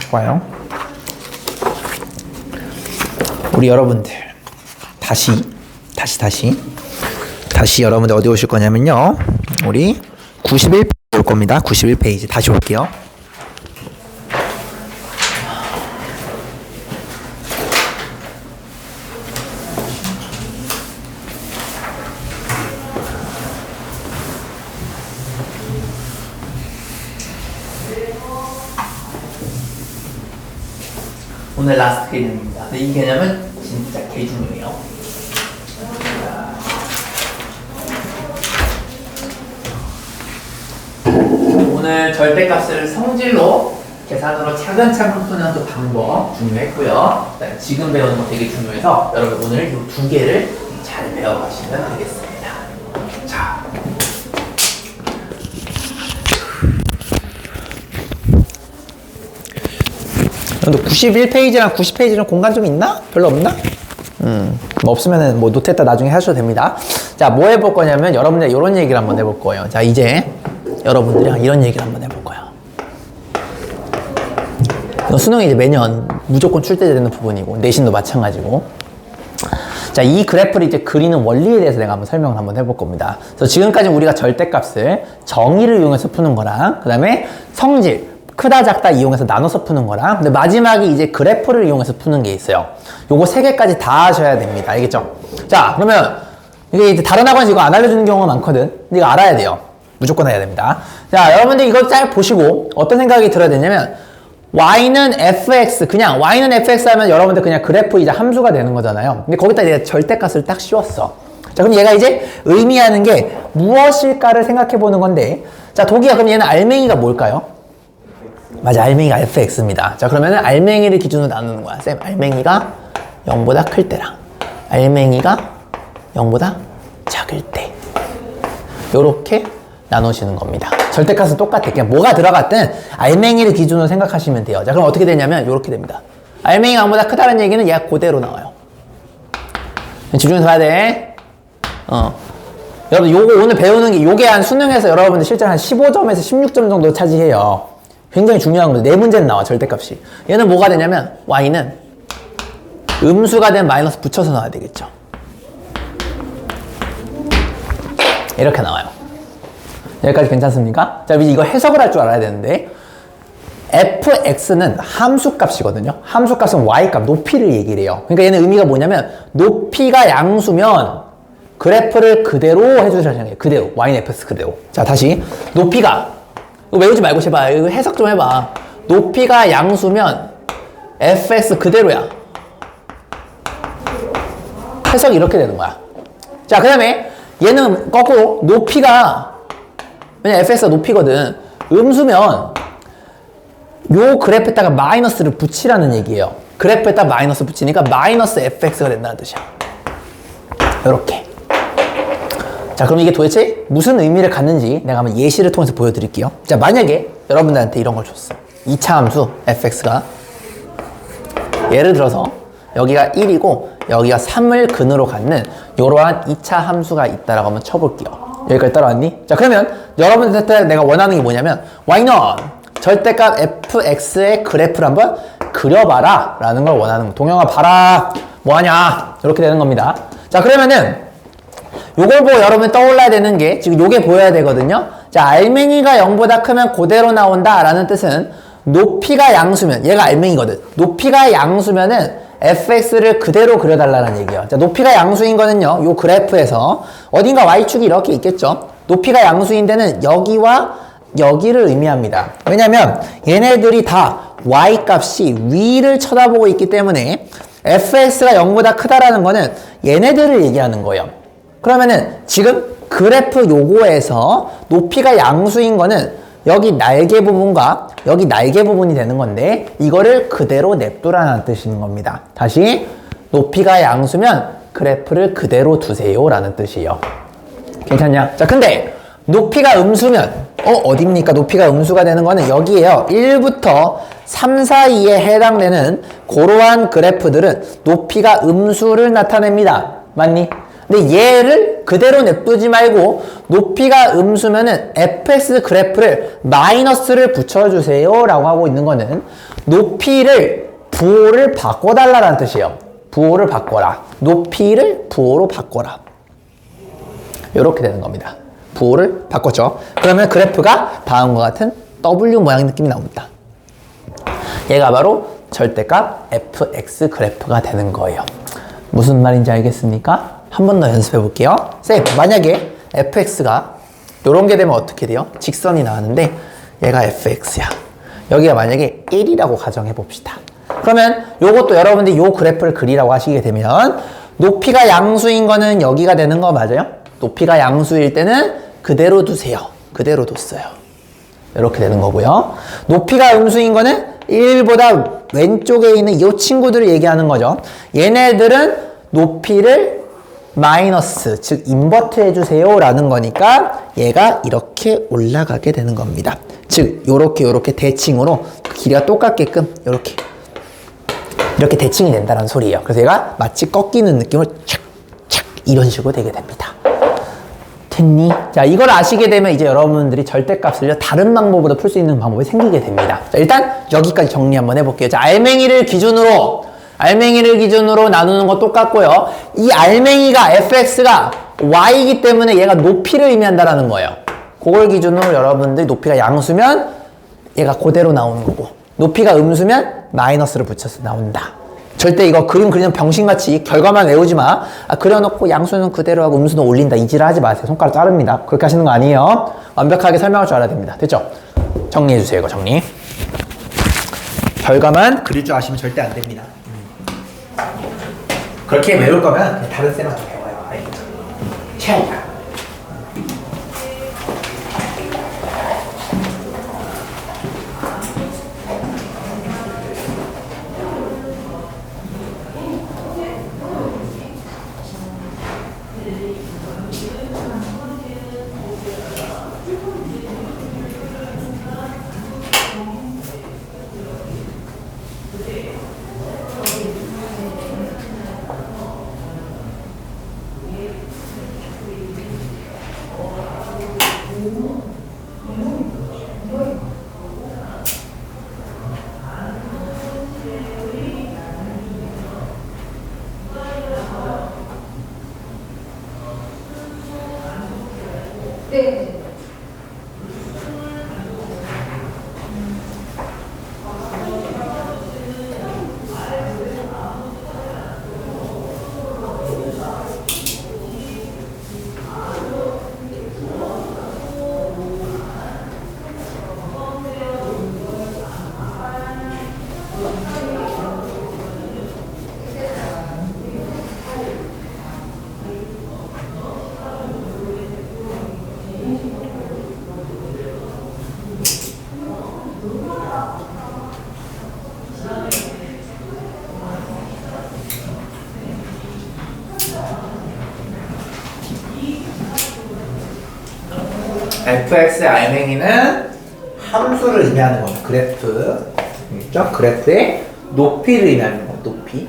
좋아요. 우리 여러분들 다시 여러분들 어디 오실 거냐면요. 우리 91페이지 올 겁니다. 91페이지 다시 올게요. 오늘 라스트 개념입니다. 근데 이 개념은 진짜 개중요해요. 오늘 절대값을 성질로 계산으로 차근차근 푸는 그 방법 중요했고요. 지금 배우는 거 되게 중요해서 여러분 오늘 이 두 개를 잘 배워가시면 되겠습니다. 자. 너 91페이지랑 90페이지랑 공간 좀 있나? 별로 없나? 뭐 없으면은 뭐 노트에다 나중에 하셔도 됩니다. 자, 뭐 해볼 거냐면 여러분들 이런 얘기를 한번 해볼 거예요. 자, 이제 여러분들이랑 이런 얘기를 한번 해볼 거예요. 수능이 이제 매년 무조건 출제되는 부분이고 내신도 마찬가지고. 자, 이 그래프를 이제 그리는 원리에 대해서 내가 한번 설명을 한번 해볼 겁니다. 그래서 지금까지 우리가 절대값을 정의를 이용해서 푸는 거랑 그 다음에 성질 크다 작다 이용해서 나눠서 푸는 거랑 근데 마지막에 이제 그래프를 이용해서 푸는 게 있어요. 요거 세 개까지 다 하셔야 됩니다. 알겠죠? 자, 그러면 이게 이제 다른 학원에서 이거 안 알려주는 경우가 많거든. 근데 이거 알아야 돼요. 무조건 해야 됩니다. 자, 여러분들 이거 잘 보시고 어떤 생각이 들어야 되냐면 y는 fx 그냥 y는 fx 하면 여러분들 그냥 그래프이자 함수가 되는 거잖아요. 근데 거기다 이제 절대값을 딱 씌웠어. 자, 그럼 얘가 이제 의미하는 게 무엇일까를 생각해 보는 건데 자, 독이야. 그럼 얘는 알맹이가 뭘까요? 맞아, 알맹이가 fx입니다. 자, 그러면은 알맹이를 기준으로 나누는 거야. 쌤, 알맹이가 0보다 클 때랑 알맹이가 0보다 작을 때 요렇게 나누시는 겁니다. 절대값은 똑같아. 그냥 뭐가 들어갔든 알맹이를 기준으로 생각하시면 돼요. 자, 그럼 어떻게 되냐면 요렇게 됩니다. 알맹이가 0보다 크다는 얘기는 얘가 그대로 나와요. 집중해서 봐야 돼. 여러분 요거 오늘 배우는 게 요게 한 수능에서 여러분들 실제로 한 15점에서 16점 정도 차지해요. 굉장히 중요한 거죠. 네 문제는 나와, 절대값이. 얘는 뭐가 되냐면, y는 음수가 된 마이너스 붙여서 나와야 되겠죠. 이렇게 나와요. 여기까지 괜찮습니까? 자, 이제 이거 해석을 할 줄 알아야 되는데 fx는 함수값이거든요. 함수값은 y값, 높이를 얘기를 해요. 그러니까 얘는 의미가 뭐냐면 높이가 양수면 그래프를 그대로 해주셔야 해요. 그대로. y는 fx 그대로. 자, 다시. 높이가 이거 외우지 말고 제발 이거 해석 좀 해봐. 높이가 양수면 fx 그대로야. 해석이 이렇게 되는 거야. 자, 그 다음에 얘는 거꾸로 높이가 왜냐 fx가 높이거든. 음수면 요 그래프에다가 마이너스를 붙이라는 얘기예요. 그래프에다 마이너스 붙이니까 마이너스 fx가 된다는 뜻이야. 요렇게. 자, 그럼 이게 도대체 무슨 의미를 갖는지 내가 한번 예시를 통해서 보여드릴게요. 자, 만약에 여러분들한테 이런 걸 줬어. 2차 함수 fx가 예를 들어서 여기가 1이고 여기가 3을 근으로 갖는 이러한 2차 함수가 있다라고 한번 쳐볼게요. 여기까지 따라왔니? 자, 그러면 여러분들한테 내가 원하는 게 뭐냐면 y는 절대값 fx의 그래프를 한번 그려봐라 라는 걸 원하는 거. 동영아 봐라 뭐하냐 이렇게 되는 겁니다. 자, 그러면은 요걸 보고 여러분이 떠올라야 되는 게 지금 요게 보여야 되거든요. 자, 알맹이가 0보다 크면 그대로 나온다 라는 뜻은 높이가 양수면 얘가 알맹이거든. 높이가 양수면은 fx를 그대로 그려달라는 얘기예요. 자, 높이가 양수인 거는요 요 그래프에서 어딘가 y축이 이렇게 있겠죠. 높이가 양수인 데는 여기와 여기를 의미합니다. 왜냐면 얘네들이 다 y값이 위를 쳐다보고 있기 때문에 fx가 0보다 크다라는 거는 얘네들을 얘기하는 거예요. 그러면은 지금 그래프 요거에서 높이가 양수인 거는 여기 날개 부분과 여기 날개 부분이 되는 건데 이거를 그대로 냅두라는 뜻인 겁니다. 다시 높이가 양수면 그래프를 그대로 두세요 라는 뜻이에요. 괜찮냐? 자, 근데 높이가 음수면 어디입니까? 높이가 음수가 되는 거는 여기에요. 1부터 3 사이에 해당되는 그러한 그래프들은 높이가 음수를 나타냅니다. 맞니? 근데 얘를 그대로 냅두지 말고 높이가 음수면은 fx 그래프를 마이너스를 붙여주세요 라고 하고 있는 거는 높이를 부호를 바꿔달라는 뜻이에요. 부호를 바꿔라. 높이를 부호로 바꿔라. 이렇게 되는 겁니다. 부호를 바꿨죠. 그러면 그래프가 다음과 같은 W 모양 느낌이 나옵니다. 얘가 바로 절대값 fx 그래프가 되는 거예요. 무슨 말인지 알겠습니까? 한 번 더 연습해 볼게요. 쌤, 만약에 fx가 요런 게 되면 어떻게 돼요? 직선이 나왔는데 얘가 fx야. 여기가 만약에 1이라고 가정해 봅시다. 그러면 요것도 여러분들이 요 그래프를 그리라고 하시게 되면 높이가 양수인 거는 여기가 되는 거 맞아요? 높이가 양수일 때는 그대로 두세요. 그대로 뒀어요. 이렇게 되는 거고요. 높이가 음수인 거는 1보다 왼쪽에 있는 이 친구들을 얘기하는 거죠. 얘네들은 높이를 마이너스, 즉 인버트 해주세요 라는 거니까 얘가 이렇게 올라가게 되는 겁니다. 즉 요렇게 대칭으로 길이가 똑같게끔 이렇게 대칭이 된다는 소리예요. 그래서 얘가 마치 꺾이는 느낌을 착착 이런 식으로 되게 됩니다. 됐니? 자, 이걸 아시게 되면 이제 여러분들이 절대값을요 다른 방법으로 풀 수 있는 방법이 생기게 됩니다. 자, 일단 여기까지 정리 한번 해볼게요. 자, 알맹이를 기준으로 나누는 거 똑같고요. 이 알맹이가 fx가 y이기 때문에 얘가 높이를 의미한다라는 거예요. 그걸 기준으로 여러분들 높이가 양수면 얘가 그대로 나오는 거고 높이가 음수면 마이너스를 붙여서 나온다. 절대 이거 그림 그리는 병신같이 결과만 외우지 마. 그려놓고 양수는 그대로 하고 음수는 올린다. 이지를 하지 마세요. 손가락 자릅니다. 그렇게 하시는 거 아니에요. 완벽하게 설명할 줄 알아야 됩니다. 됐죠? 정리해주세요. 이거 정리. 결과만 그릴 줄 아시면 절대 안 됩니다. 그렇게 외울 거면 다른 쌤한테 배워요. 알겠죠? 최악이야. 네. fx의 알맹이는 함수를 의미하는 겁니다. 그래프. 있죠? 그래프의 높이를 의미하는 겁니다. 높이.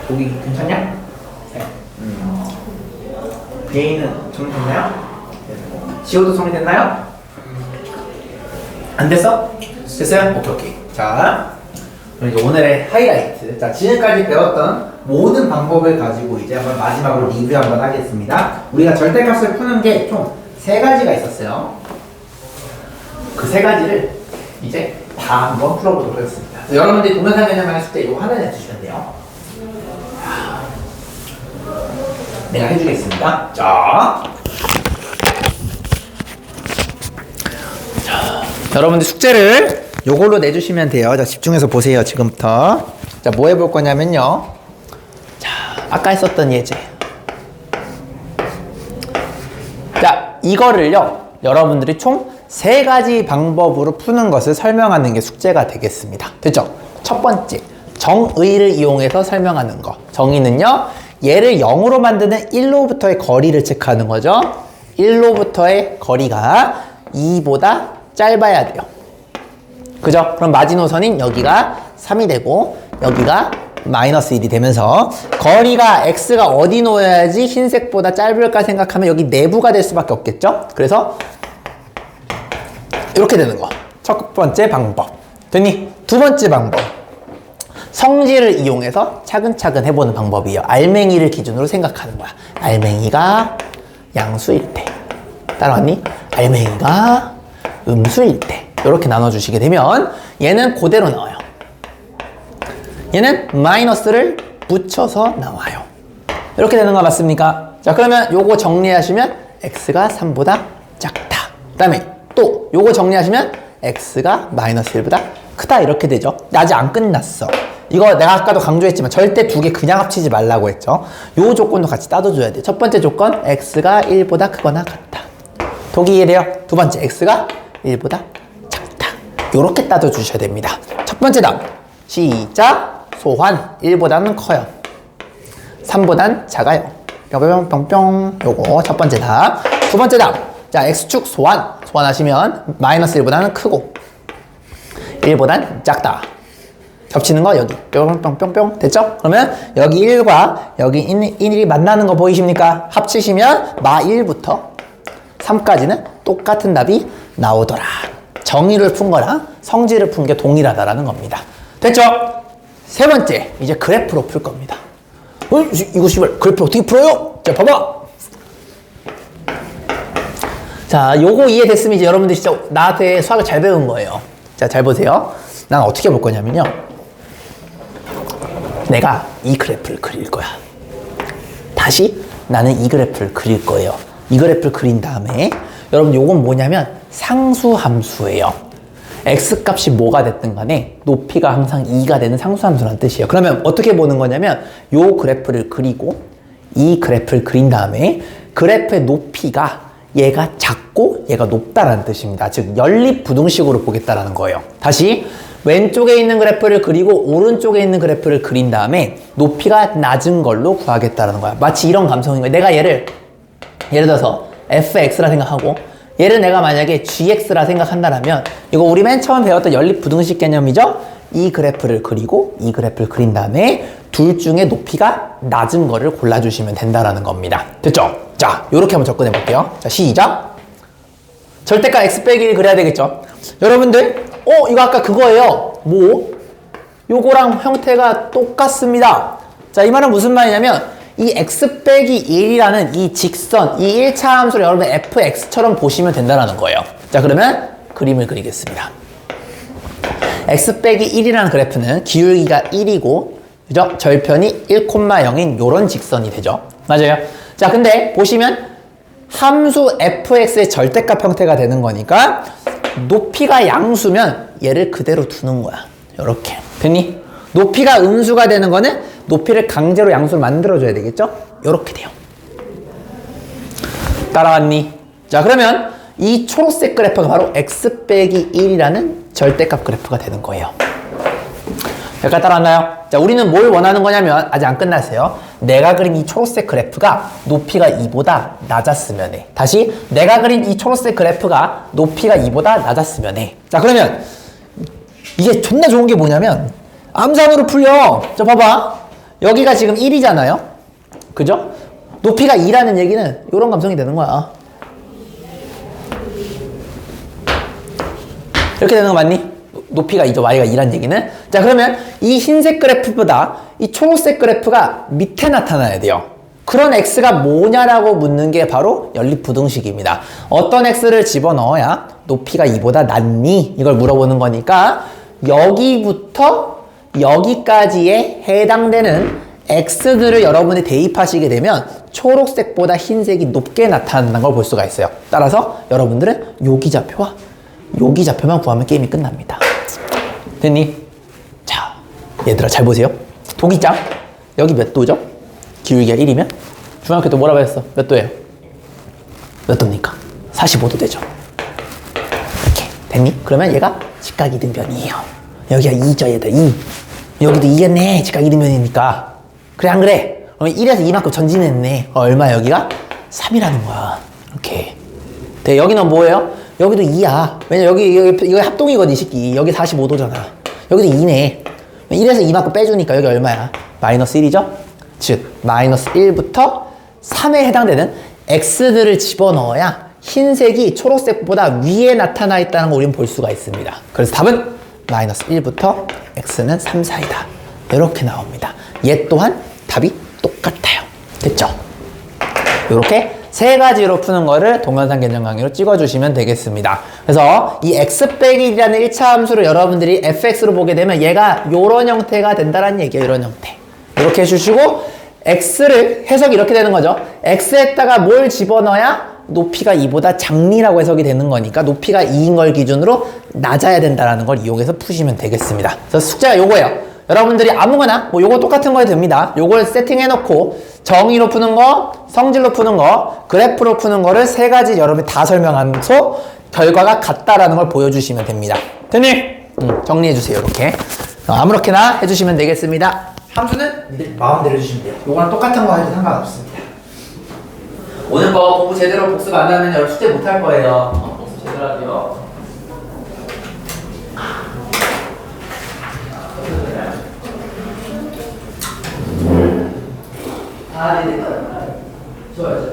보기 괜찮냐? 네. A는 정리됐나요? 지호도 정리됐나요? 안 됐어? 됐어요? 오케이. 자, 그럼 이제 오늘의 하이라이트. 자, 지금까지 배웠던 모든 방법을 가지고 이제 한번 마지막으로 리뷰 한번 하겠습니다. 우리가 절대값을 푸는 게 총 3가지가 있었어요. 그 3가지를 이제 다 한번 풀어보도록 하겠습니다. 여러분들이 동영상 개념을 했을 때 이거 하나 내주시면 돼요. 내가 해주겠습니다. 자, 여러분들 숙제를 요걸로 내주시면 돼요. 자, 집중해서 보세요. 지금부터. 자, 뭐 해볼 거냐면요. 자, 아까 했었던 예제. 자, 이거를요, 여러분들이 총 3가지 방법으로 푸는 것을 설명하는 게 숙제가 되겠습니다. 됐죠? 첫 번째, 정의를 이용해서 설명하는 거. 정의는요, 얘를 0으로 만드는 1로부터의 거리를 체크하는 거죠. 1로부터의 거리가 2보다 짧아야 돼요. 그죠? 그럼 마지노선인 여기가 3이 되고 여기가 마이너스 1이 되면서 거리가 x가 어디 놓여야지 흰색보다 짧을까 생각하면 여기 내부가 될 수밖에 없겠죠? 그래서 이렇게 되는 거. 첫 번째 방법. 됐니? 두 번째 방법. 성질을 이용해서 차근차근 해보는 방법이에요. 알맹이를 기준으로 생각하는 거야. 알맹이가 양수일 때. 따라왔니? 알맹이가 음수일 때. 이렇게 나눠주시게 되면 얘는 그대로 나와요. 얘는 마이너스를 붙여서 나와요. 이렇게 되는 거 맞습니까? 자, 그러면 요거 정리하시면 x가 3보다 작다. 그 다음에 또 요거 정리하시면 x가 마이너스 1보다 크다. 이렇게 되죠. 아직 안 끝났어. 이거 내가 아까도 강조했지만 절대 2개 그냥 합치지 말라고 했죠. 요 조건도 같이 따져줘야 돼. 첫 번째 조건, x가 1보다 크거나 같다. 독이 이해돼요? 두 번째, x가 1보다 작다. 요렇게 따져주셔야 됩니다. 첫 번째 답. 시작. 소환. 1보다는 커요. 3보단 작아요. 뿅뿅뿅뿅. 요거 첫 번째 답. 두 번째 답. 자, x축 소환. 소환하시면 마이너스 1보다는 크고 1보단 작다. 겹치는 거 여기 뿅뿅뿅뿅 됐죠? 그러면 여기 1과 여기 1이 만나는 거 보이십니까? 합치시면 마 1부터 3까지는 똑같은 답이 나오더라. 정의를 푼 거랑 성질을 푼 게 동일하다라는 겁니다. 됐죠? 세 번째, 이제 그래프로 풀 겁니다. 이거 씨발 그래프 어떻게 풀어요? 자, 봐봐. 자, 요거 이해됐으면 이제 여러분들 진짜 나한테 수학을 잘 배운 거예요. 자, 잘 보세요. 난 어떻게 볼 거냐면요. 내가 이 그래프를 그릴 거야. 다시 나는 이 그래프를 그릴 거예요. 이 그래프를 그린 다음에 여러분 요건 뭐냐면 상수함수예요. x값이 뭐가 됐든 간에 높이가 항상 2가 되는 상수함수라는 뜻이에요. 그러면 어떻게 보는 거냐면 요 그래프를 그리고 이 그래프를 그린 다음에 그래프의 높이가 얘가 작고 얘가 높다라는 뜻입니다. 즉 연립부등식으로 보겠다라는 거예요. 다시 왼쪽에 있는 그래프를 그리고 오른쪽에 있는 그래프를 그린 다음에 높이가 낮은 걸로 구하겠다라는 거야. 마치 이런 감성인 거야. 내가 예를 들어서 fx라 생각하고 얘를 내가 만약에 gx라 생각한다면 이거 우리 맨 처음 배웠던 연립부등식 개념이죠? 이 그래프를 그리고 이 그래프를 그린 다음에 둘 중에 높이가 낮은 거를 골라주시면 된다라는 겁니다. 됐죠? 자, 요렇게 한번 접근해 볼게요. 자, 시작. 절대값 x 빼기 1 그려야 되겠죠? 여러분들, 이거 아까 그거예요. 뭐? 요거랑 형태가 똑같습니다. 자, 이 말은 무슨 말이냐면 이 x 빼기 1이라는 이 직선, 이 1차 함수를 여러분 fx처럼 보시면 된다는 거예요. 자, 그러면 그림을 그리겠습니다. x 빼기 1이라는 그래프는 기울기가 1이고 그죠? 절편이 1,0인 요런 직선이 되죠. 맞아요. 자, 근데 보시면 함수 fx의 절대값 형태가 되는 거니까 높이가 양수면 얘를 그대로 두는 거야. 요렇게. 됐니? 높이가 음수가 되는 거는 높이를 강제로 양수로 만들어줘야 되겠죠? 요렇게 돼요. 따라왔니? 자, 그러면 이 초록색 그래프가 바로 x 빼기 1이라는 절대값 그래프가 되는 거예요. 여기까지 따라왔나요? 자, 우리는 뭘 원하는 거냐면 아직 안 끝났어요. 내가 그린 이 초록색 그래프가 높이가 2보다 낮았으면 해. 다시 내가 그린 이 초록색 그래프가 높이가 2보다 낮았으면 해. 자, 그러면 이게 존나 좋은 게 뭐냐면 암산으로 풀려. 자, 봐봐. 여기가 지금 1이잖아요. 그죠? 높이가 2라는 얘기는 이런 감성이 되는 거야. 이렇게 되는 거 맞니? 높이가 2죠. y가 2란 얘기는. 자, 그러면 이 흰색 그래프보다 이 초록색 그래프가 밑에 나타나야 돼요. 그런 x가 뭐냐라고 묻는 게 바로 연립부등식입니다. 어떤 x를 집어넣어야 높이가 2보다 낮니? 이걸 물어보는 거니까 여기부터 여기까지에 해당되는 x들을 여러분이 대입하시게 되면 초록색보다 흰색이 높게 나타난다는 걸 볼 수가 있어요. 따라서 여러분들은 여기 좌표와 여기 좌표만 구하면 게임이 끝납니다. 됐니? 자, 얘들아 잘 보세요. 도기장 여기 몇 도죠? 기울기가 1이면 중학교 때 뭐라고 했어? 몇 도예요? 몇 도입니까? 45도 되죠. 이렇게 됐니? 그러면 얘가 직각 이등변이에요. 여기가 2죠 얘들 2. 여기도 2겠네. 직각 이등변이니까. 그래 안 그래? 1에서 2만큼 전진했네. 얼마 여기가? 3이라는 거야. 이렇게. 네, 여기는 뭐예요? 여기도 2야. 왜냐 여기 합동이거든 이 새끼. 여기 45도잖아. 여기도 2네. 1에서 2만큼 빼주니까 여기 얼마야? 마이너스 1이죠? 즉 마이너스 1부터 3에 해당되는 x들을 집어넣어야 흰색이 초록색보다 위에 나타나 있다는 걸 우리는 볼 수가 있습니다. 그래서 답은 마이너스 1부터 x는 3 사이다. 이렇게 나옵니다. 얘 또한 답이 똑같아요. 됐죠? 이렇게 세 가지로 푸는 거를 동영상 개념 강의로 찍어주시면 되겠습니다. 그래서 이 x 빼기 1이라는 1차 함수를 여러분들이 fx로 보게 되면 얘가 이런 형태가 된다는 얘기예요. 이런 형태. 이렇게 해주시고 x를 해석이 이렇게 되는 거죠. x에다가 뭘 집어넣어야 높이가 2보다 작니라고 해석이 되는 거니까 높이가 2인 걸 기준으로 낮아야 된다는 걸 이용해서 푸시면 되겠습니다. 그래서 숙제가 요거예요. 여러분들이 아무거나 뭐 요거 똑같은 거 해도 됩니다. 요걸 세팅해놓고 정의로 푸는 거, 성질로 푸는 거, 그래프로 푸는 거를 세 가지 여러분이 다 설명하면서 결과가 같다라는 걸 보여주시면 됩니다. 됐니? 정리해주세요. 이렇게 아무렇게나 해주시면 되겠습니다. 함수는 마음대로 해주시면 돼요. 요거랑 똑같은 거 해도 상관없습니다. 오늘 거 공부 제대로 복습 안 하면 여러분 숙제 못 할 거예요. 복습 제대로 하세요. 네네. 좋아요.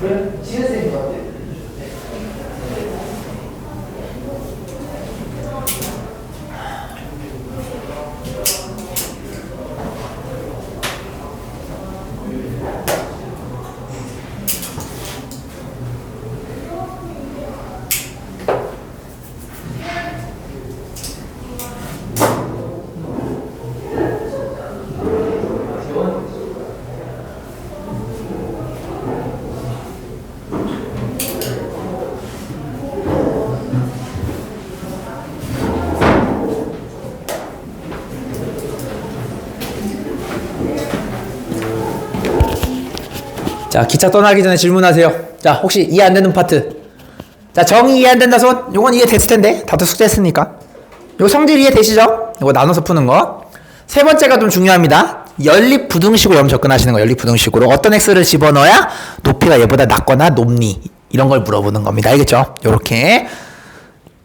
그래? 지은쌤인 것 같아요. 자, 기차 떠나기 전에 질문하세요. 자, 혹시 이해 안 되는 파트. 자, 정의 이해 안 된다 손. 요건 이해 됐을 텐데. 다들 숙제했으니까. 요 성질 이해 되시죠? 요거 나눠서 푸는 거. 세 번째가 좀 중요합니다. 연립부등식으로 여러분 접근하시는 거예요. 연립부등식으로. 어떤 x를 집어넣어야 높이가 얘보다 낮거나 높니? 이런 걸 물어보는 겁니다. 알겠죠? 요렇게.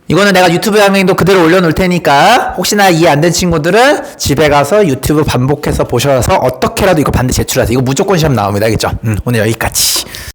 이거는 내가 유튜브 강의도 그대로 올려놓을 테니까 혹시나 이해 안 된 친구들은 집에 가서 유튜브 반복해서 보셔서 어떻게라도 이거 반드시 제출하세요. 이거 무조건 시험 나옵니다. 알겠죠? 오늘 여기까지.